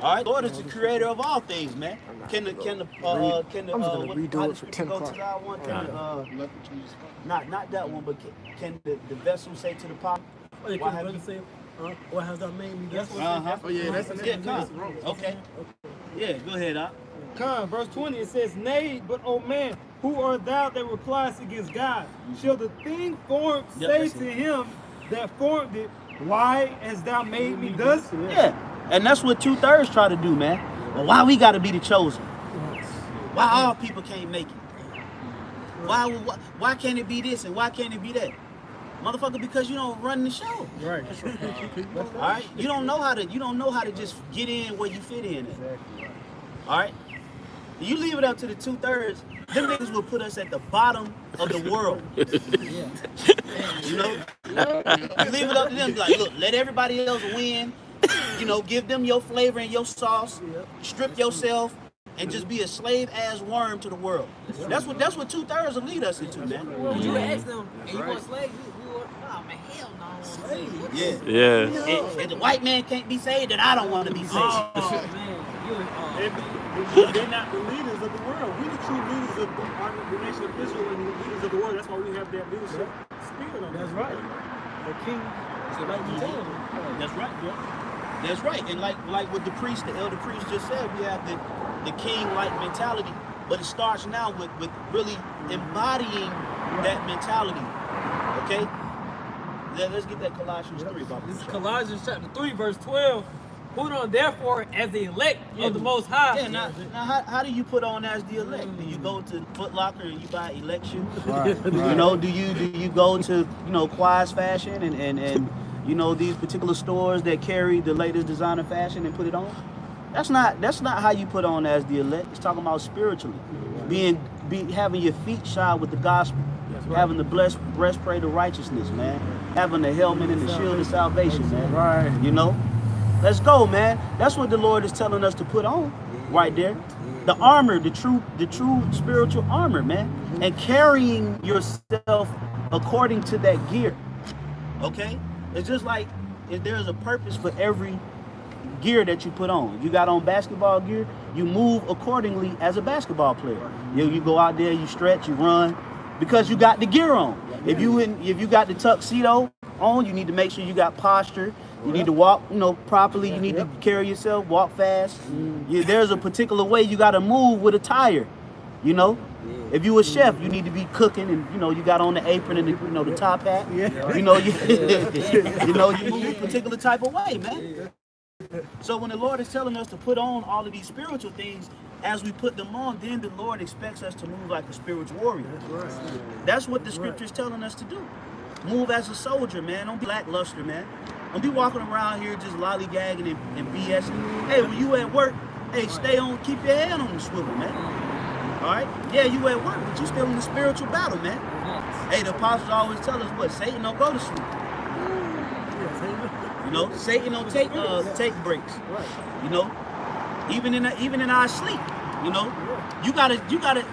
All right, Lord is the creator of all things, man. Can the redo it for 10 o'clock. Not that one, but can the vessel say to the pot? Why have you say, what has thou made me vessel? Oh yeah, that's okay. Yeah, go ahead, Verse 20, it says, nay, but O man, who art thou that replies against God? Shall the thing formed say to him that formed it, why hast thou made me thus? Yeah, and that's what 2/3 try to do, man. Well, why we got to be the chosen? Why all people can't make it? Why can't it be this and why can't it be that? Motherfucker, because you don't run the show. Right. All right? You don't know how to just get in where you fit in. All right? You leave it up to the 2/3, them niggas will put us at the bottom of the world. You know? You leave it up to them, be like, look, let everybody else win. You know, give them your flavor and your sauce. Strip yourself and just be a slave ass worm to the world. That's what 2/3 will lead us into, man. When you ask them, and you want slaves, you want, oh man, hell no, I don't want slaves. Yeah. Yeah. If the white man can't be saved, then I don't want to be saved. Oh man, They're not the leaders of the world. We the true leaders of the nation of Israel and the leaders of the world. That's why we have that leadership spirit on us. That's right. The king, like you tell him. That's right, bro. That's right. And like what the elder priest just said, we have the king-like mentality, but it starts now with really embodying that mentality. Okay? Let's get that Colossians 3, Baba. This is Colossians chapter 3, verse 12. Put on therefore as the elect of the Most High. Yeah, now how do you put on as the elect? Do you go to Foot Locker and you buy election? You know, do you go to, Quaz Fashion and you know, these particular stores that carry the latest designer fashion and put it on? That's not how you put on as the elect. It's talking about spiritually. Having your feet shod with the gospel. Having the breastplate of righteousness, man. Having the helmet and the shield of salvation, man. Right. You know? Let's go, man. That's what the Lord is telling us to put on right there. The armor, the true spiritual armor, man. And carrying yourself according to that gear. Okay? It's just like if there's a purpose for every gear that you put on. If you got on basketball gear, you move accordingly as a basketball player. You go out there, you stretch, you run, because you got the gear on. If you got the tuxedo on, you need to make sure you got posture. You need to walk, properly. You need to carry yourself, walk fast. There's a particular way you got to move with attire. If you a chef, you need to be cooking, and you got on the apron and the top hat. You move a particular type of way, man. So when the Lord is telling us to put on all of these spiritual things, as we put them on, then the Lord expects us to move like a spiritual warrior. That's what the scripture is telling us to do. Move as a soldier, man. Don't be lackluster, man. Don't be walking around here just lollygagging and BSing. Hey, when you at work, keep your head on the swivel, man. All right? Yeah, you at work, but you still in the spiritual battle, man. Hey, the apostles always tell us what? Satan don't go to sleep. Satan don't take breaks. Even in our sleep, you gotta,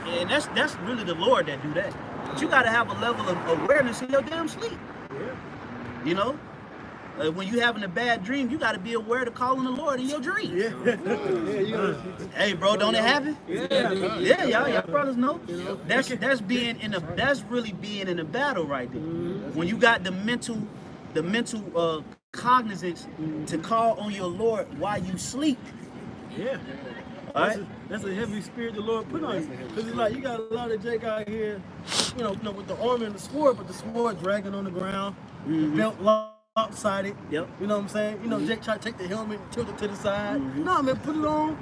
and that's really the Lord that do that. But you gotta have a level of awareness in your damn sleep. When you having a bad dream, you gotta be aware to call on the Lord in your dream. Hey, bro, don't it happen? Yeah, y'all brothers know. That's really being in a battle right there. When you got the mental cognizance to call on your Lord while you sleep. Yeah. That's a heavy spirit the Lord put on you. Because it's like you got a lot of Jake out here, with the armor and the sword, but the sword dragging on the ground, the belt lopsided. Yep. You know what I'm saying? Jake try to take the helmet and tilt it to the side. Nah, man, put it on.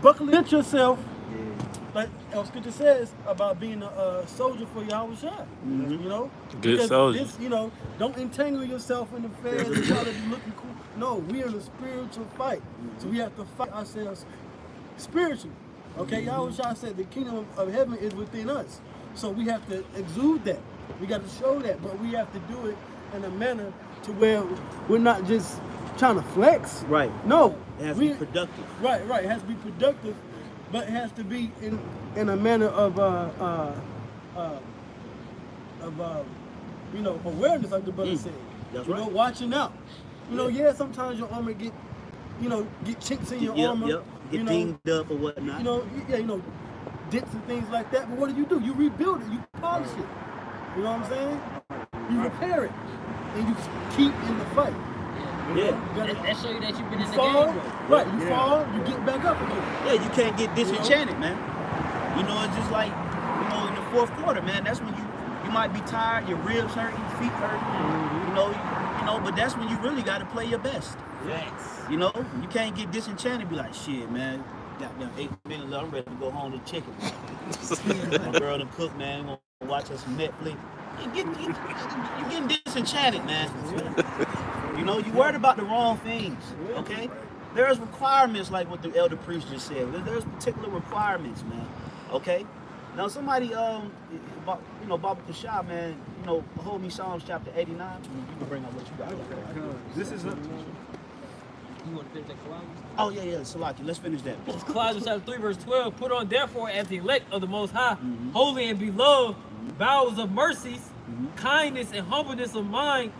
Buckle it yourself. Like our scripture says about being a soldier for Yahweh Shai. Good because soldier. This, don't entangle yourself in the affairs and try to be looking cool. No, we're in a spiritual fight. So we have to fight ourselves spiritually. Okay, Yahweh Shai said the kingdom of heaven is within us. So we have to exude that. We got to show that, but we have to do it in a manner to where we're not just trying to flex. Right. No. It has to be productive. Right. It has to be productive. But it has to be in a manner of awareness, like the brother said. That's right. Watching out. Sometimes your armor get chinks in your armor. Get dinged up or whatnot. Dents and things like that. But what do? You rebuild it. You polish it. You know what I'm saying? You repair it, and you keep in the fight. That show you that you've been in the fall, game. right? You fall, you get back up again. Yeah, you can't get disenchanted, man. It's just like, in the fourth quarter, man. That's when you might be tired, your ribs hurt, your feet hurt. But that's when you really got to play your best. Thanks. You can't get disenchanted. Be like, shit, man. Goddamn 8 minutes left. I'm ready to go home to chicken. My girl done cook, man. Gonna watch us some Netflix. You getting disenchanted, man. You know, you worried about the wrong things. Okay? There's requirements like what the elder priest just said. There's particular requirements, man. Okay? Now somebody, Baba Kashah, man, hold me Psalms chapter 89. You can bring up what you got. This is a You want to finish that Colossians? Oh, yeah, Salaki. Let's finish that. It's Colossians chapter 3, verse 12. Put on, therefore, as the elect of the Most High, holy and beloved, bowels of mercies, kindness and humbleness of mind,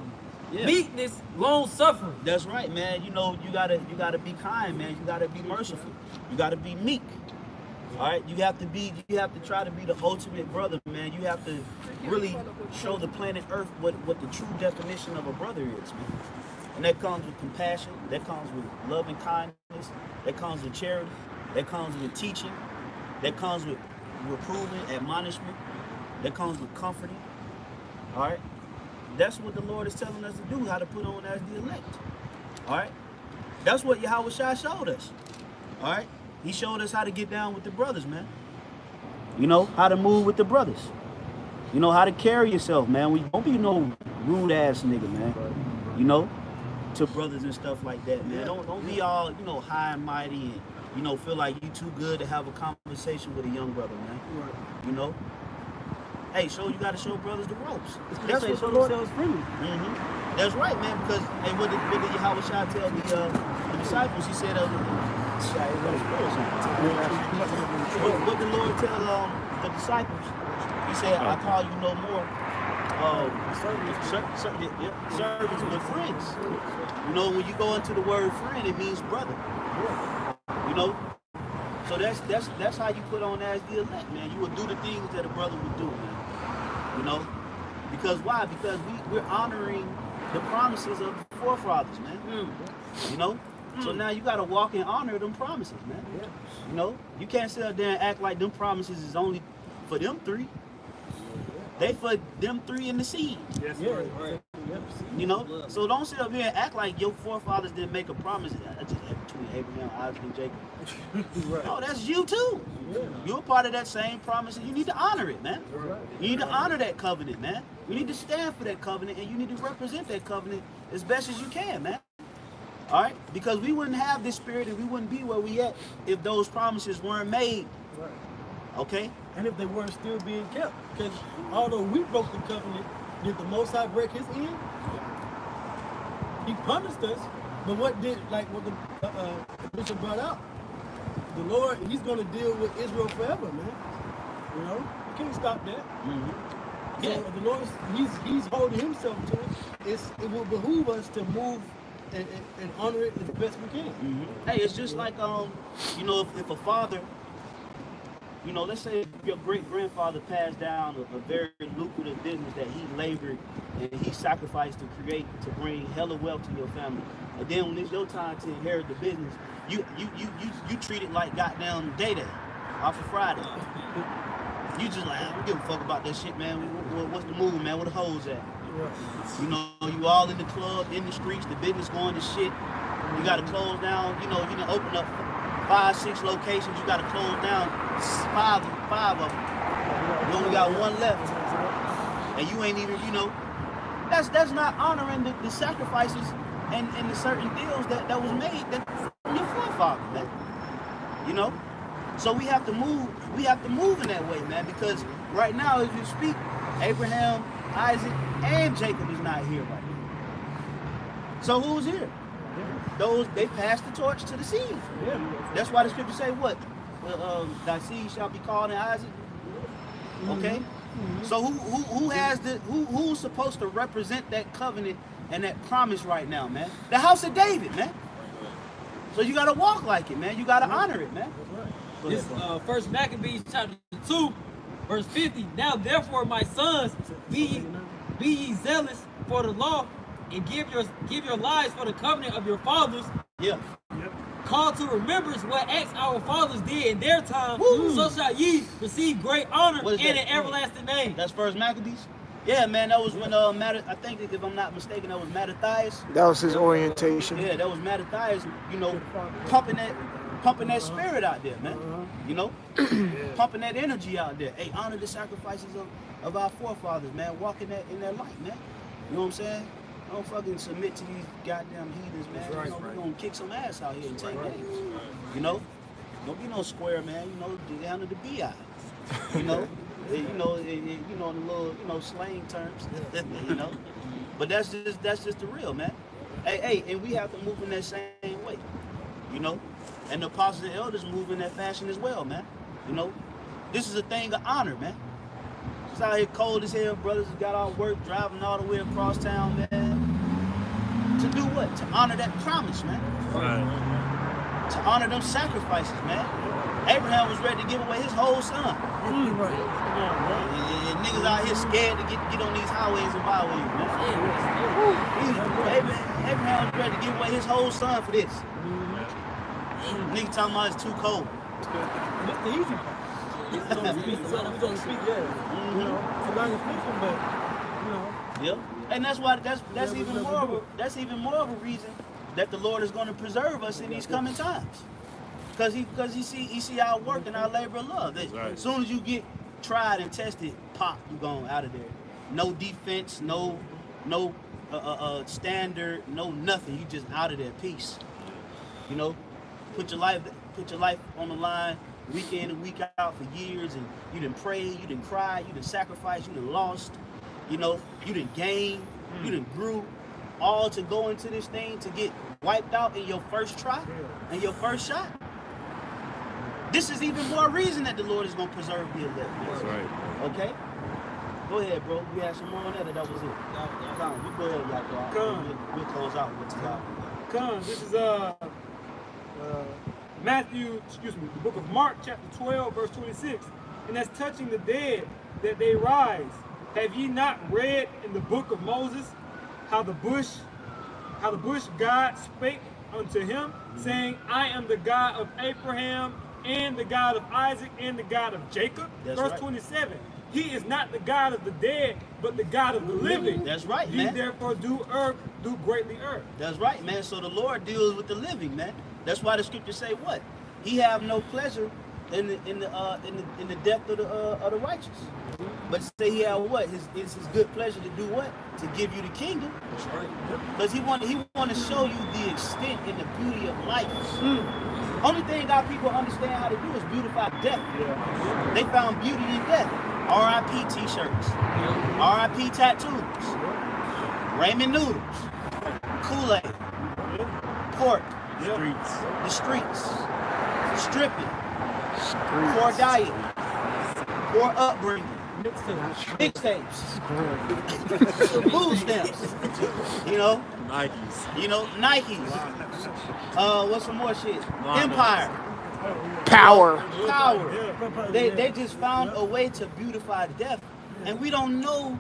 Yeah. meekness, long suffering. That's right, man. You gotta be kind, man. You gotta be merciful. You gotta be meek. All right. You have to try to be the ultimate brother, man. You have to really show the planet Earth what the true definition of a brother is, man. And that comes with compassion. That comes with love and kindness. That comes with charity. That comes with teaching. That comes with reproving, admonishment. That comes with comforting. All right. That's what the Lord is telling us to do, how to put on as the elect. All right? That's what Yahweh Shai showed us. All right? He showed us how to get down with the brothers, man. How to move with the brothers. How to carry yourself, man. We don't be no rude ass nigga, man. To brothers and stuff like that, man. Don't be all, high and mighty and, feel like you too good to have a conversation with a young brother, man. Hey, you gotta show brothers the ropes. That's what the Lord tells friendly. That's right, man. Because what did Yahweh Shai tell the disciples? He said, what the Lord tell the disciples? He said, I call you no more servants, but friends. When you go into the word friend, it means brother. So that's how you put on as the elect, man. You will do the things that a brother would do, man. Because why? Because we're honoring the promises of the forefathers, man. So now you got to walk and honor them promises, man. You can't sit up there and act like them promises is only for them three. They for them three in the seed. yes, right. So don't sit up here and act like your forefathers didn't make a promise between Abraham, Isaac, and Jacob. Right. Oh, that's you too. Yeah. You're part of that same promise, and you need to honor it, man. Right. You need to honor that covenant, man. You need to stand for that covenant, and you need to represent that covenant as best as you can, man. All right? Because we wouldn't have this spirit, and we wouldn't be where we at if those promises weren't made. Right. Okay? And if they weren't still being kept. Because although we broke the covenant, did the Most High break his end? He punished us, but what the bishop brought out? The Lord, he's going to deal with Israel forever, man. You can't stop that. So the Lord, he's holding himself to it. It will behoove us to move and honor it as best we can. Hey, it's just like if a father, let's say your great-grandfather passed down a very lucrative business that he labored and he sacrificed to create to bring hella wealth to your family. And then when it's your time to inherit the business, you treat it like goddamn day off of Friday. You just like, I don't give a fuck about that shit, man. What's the move, man? Where the hoes at? You all in the club, in the streets, the business going to shit. You got to close down, you done open up 5, 6 locations. You got to close down five of them. You only got one left. And you ain't even, that's not honoring the sacrifices and the certain deals that was made from your forefather, man. So we have to move in that way, man, because right now as you speak, Abraham, Isaac, and Jacob is not here right now. So who's here? They passed the torch to the seed. That's why the scriptures say what? Thy seed shall be called in Isaac. Okay? So who's supposed to represent that covenant and that promise right now, man? The house of David, man. So you gotta walk like it, man. You gotta honor it, man. This First Maccabees chapter 2, verse 50. Now therefore, my sons, be ye zealous for the law, and give your lives for the covenant of your fathers. Yeah. Call to remembrance what acts our fathers did in their time. Woo. So shall ye receive great honor What is and that? an everlasting name. That's First Maccabees? Yeah, man, that was when I think if I'm not mistaken, that was Mattathias. That was his orientation. Yeah, that was Mattathias, pumping that pumping that spirit out there, man. You know, pumping that energy out there. Hey, honor the sacrifices of our forefathers, man. Walk in that light, man. You know what I'm saying? Don't fucking submit to these goddamn heathens, man. You know, we're gonna kick some ass out here and take names. You know? Don't be no square, man. You know, down to the BI. You know? You know, you know, the little, you know, slang terms. You know? But that's just the real, man. Hey, and we have to move in that same way. You know? And the apostles and elders move in that fashion as well, man. You know? This is a thing of honor, man. It's out here cold as hell, brothers got all work, driving all the way across town, man. To do what? To honor that promise, man. Right. To honor them sacrifices, man. Abraham was ready to give away his whole son. And niggas out here scared to get on these highways and byways, man. Abraham was ready to give away his whole son for this. Nigga talking about it's too cold. That's the easy part. We don't speak, yeah. You know, it's a language speaking, but you know. Yep. And that's why that's even more of a reason that the Lord is going to preserve us in these coming times. Because he see our work and our labor of love. As soon as you get tried and tested, pop, you going out of there. No defense, no standard, no nothing. You just out of there. Peace. You know, put your life on the line. Week in and week out for years, and you done prayed, you done cried, you done sacrificed, you done lost, you know, you done gained, you done grew, all to go into this thing to get wiped out in your first try and your first shot. This is even more reason that the Lord is going to preserve the elect. That's right. Okay? Go ahead, bro. We had some more on that, or that was it? Come, you go ahead, y'all. Come. We'll close out with this out. Come. This is Matthew, the book of Mark, chapter 12, verse 26. And that's touching the dead, that they rise. Have ye not read in the book of Moses how the bush God spake unto him, saying, I am the God of Abraham, and the God of Isaac, and the God of Jacob? That's verse right. 27. He is not the God of the dead, but the God of the living. That's right, Ye man. therefore do greatly err. That's right, man. So the Lord deals with the living, man. That's why the scriptures say what? He have no pleasure in the death of the righteous. But say he have what? It's his good pleasure to do what? To give you the kingdom. That's right. Because he want to show you the extent and the beauty of life. Only thing our people understand how to do is beautify death. Yeah. They found beauty in death. R.I.P. t-shirts. R.I.P. tattoos. Ramen noodles. Kool-Aid. Pork. The streets. Stripping. Poor diet. Poor upbringing. Mixtapes. Food stamps. You know? Nikes. What's some more shit? Empire. Power. They just found a way to beautify death, and we don't know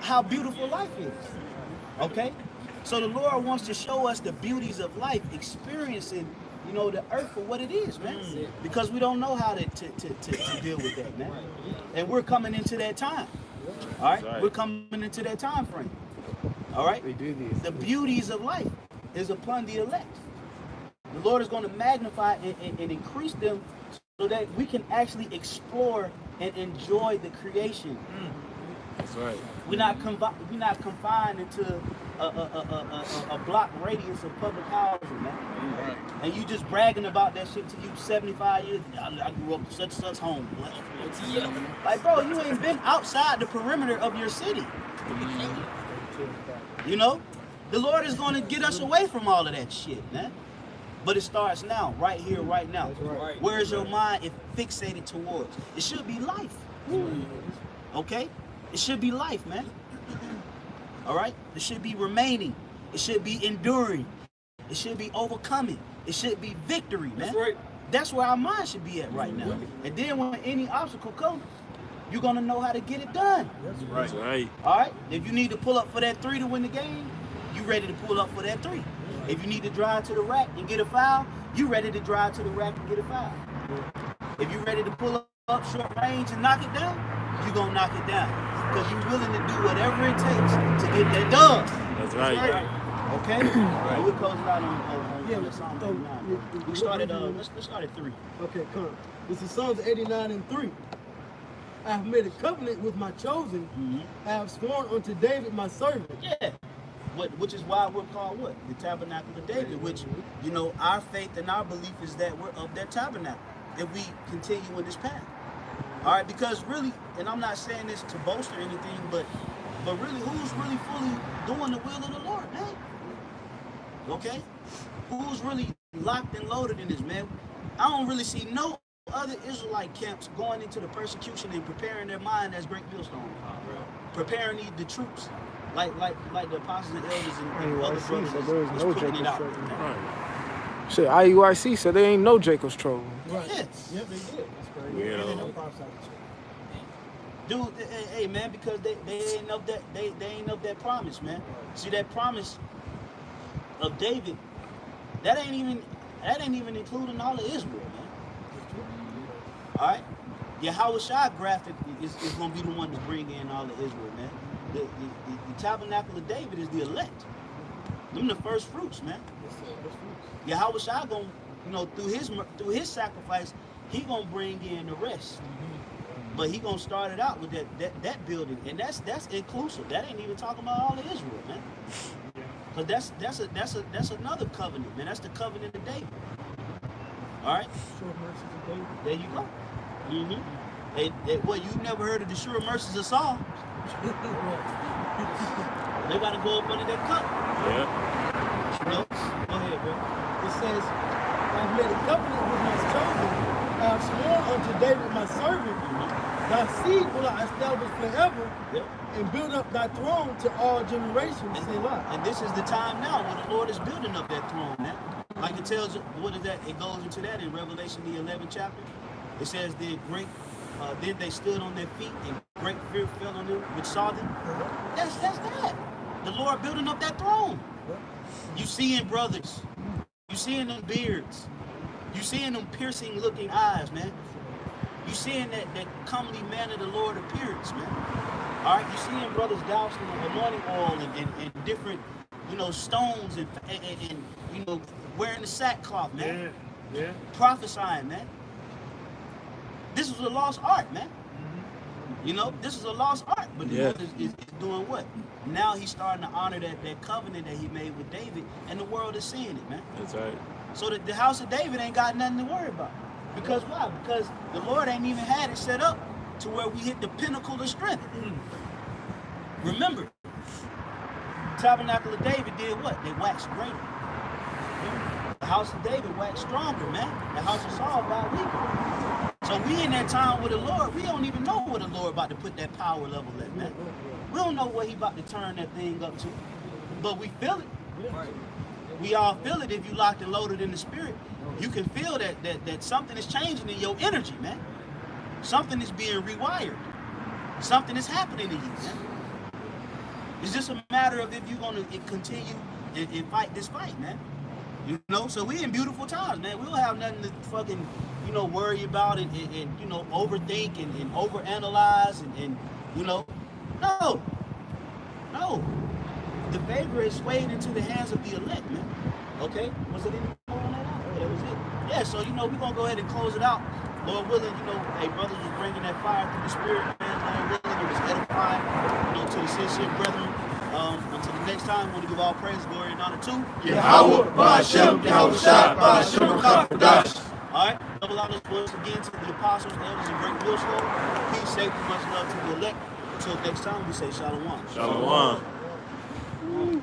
how beautiful life is. Okay? So the Lord wants to show us the beauties of life, experiencing, you know, the earth for what it is, man. Because we don't know how to deal with that, man. And we're coming into that time. All right? We're coming into that time frame. All right? The beauties of life is upon the elect. The Lord is going to magnify and increase them so that we can actually explore and enjoy the creation. That's right. We're not confined into a block radius of public housing, man. Right. And you just bragging about that shit till you 75 years. I grew up in such and such home. Like, bro, you ain't been outside the perimeter of your city. You know? The Lord is going to get us away from all of that shit, man. But it starts now, right here, right now. Right. Where is your mind fixated towards? It should be life. Okay? It should be life, man. All right? It should be remaining. It should be enduring. It should be overcoming. It should be victory, man. That's right. That's where our mind should be at right now. And then when any obstacle comes, you're going to know how to get it done. That's right. All right? If you need to pull up for that 3 to win the game, you ready to pull up for that 3. If you need to drive to the rack and get a foul, you ready to drive to the rack and get a foul. If you're ready to pull up short range and knock it down, you're going to knock it down. Because you're willing to do whatever it takes to get that done. That's right. Okay? And we'll close it out on Yeah, Psalm so, 89. We started, let's start at 3. Okay, come on. This is Psalms 89 and 3. I have made a covenant with my chosen. I have sworn unto David my servant. Yeah. Which is why we're called what? The Tabernacle of David, which, you know, our faith and our belief is that we're of that tabernacle if we continue in this path. All right, because really, and I'm not saying this to boast or anything, but really, who's really fully doing the will of the Lord, man? Okay? Who's really locked and loaded in this, man? I don't really see no other Israelite camps going into the persecution and preparing their mind as great millstones. Preparing the troops. Like the apostles and elders and other brothers so there is no putting it Jacob's out. trouble. Shit, IUIC said there ain't no Jacob's trouble. Right. Yes. Yep, they did. That's crazy. Yeah. They don't prophesy the truth. Dude, hey man, because they ain't of that they ain't of that promise, man. See that promise of David, that ain't even including all of Israel, man. Alright? Yahweh Shai graphic is gonna be the one to bring in all of Israel, man. The tabernacle of David is the elect. Them the first fruits, man. Yahweh Shai gonna, you know, through his sacrifice, he gonna bring in the rest. But he gonna start it out with that building, and that's inclusive. That ain't even talking about all of Israel, man. Cause that's another covenant, man. That's the covenant of David. All right. Sure mercies of David. There you go. Well, you never heard of the sure mercies of Saul? They gotta go up under that cup. Yeah. No? Go ahead, bro. It says, I have made a covenant with my chosen. I have sworn unto David my servant. Thy seed will I establish forever, Yep. and build up thy throne to all generations. Selah. And this is the time now when the Lord is building up that throne, man. Like it tells you, what is that? It goes into that in Revelation, the 11th chapter. It says, then they stood on their feet, and great fear fell on them which saw them. That's that. The Lord building up that throne. You seeing brothers. You seeing them beards. You seeing them piercing looking eyes, man. You seeing that comely man of the Lord appearance, man. All right, you seeing brothers dousing anointing oil and different, you know, stones and you know, wearing the sackcloth, man. Yeah. Prophesying, man. This was a lost art, man. You know, this is a lost art, but the Lord is doing what? Now he's starting to honor that covenant that he made with David, and the world is seeing it, man. That's right. So that the house of David ain't got nothing to worry about. Because why? Because the Lord ain't even had it set up to where we hit the pinnacle of strength. Remember, Tabernacle of David did what? They waxed greater. The house of David waxed stronger, man. The house of Saul got weaker. So we in that time with the Lord, we don't even know where the Lord about to put that power level at, man. We don't know what he about to turn that thing up to. But we feel it. We all feel it if you locked and loaded in the spirit. You can feel that something is changing in your energy, man. Something is being rewired. Something is happening to you, man. It's just a matter of if you're going to continue and fight this fight, man. You know, so we in beautiful times, man. We don't have nothing to fucking, you know, worry about and you know, overthink and overanalyze and you know, no. The favor is swayed into the hands of the elect, man. Okay? Was it any more on that out? That was it. Yeah, so, you know, we're going to go ahead and close it out. Lord willing, you know, hey, brothers was bringing that fire through the spirit, man. Lord willing, it was edifying, you know, to the sincere brethren. Until the next time, I want to give all praise, glory, and honor to Yahweh, Ba'ashem, Yahweh Shai, Ba'ashem, Rakadash. All right, double honors once again to the apostles, elders, and great millstone. Peace, safety, much love to the elect. Until next time, we say shalom. Shalom. Shalom.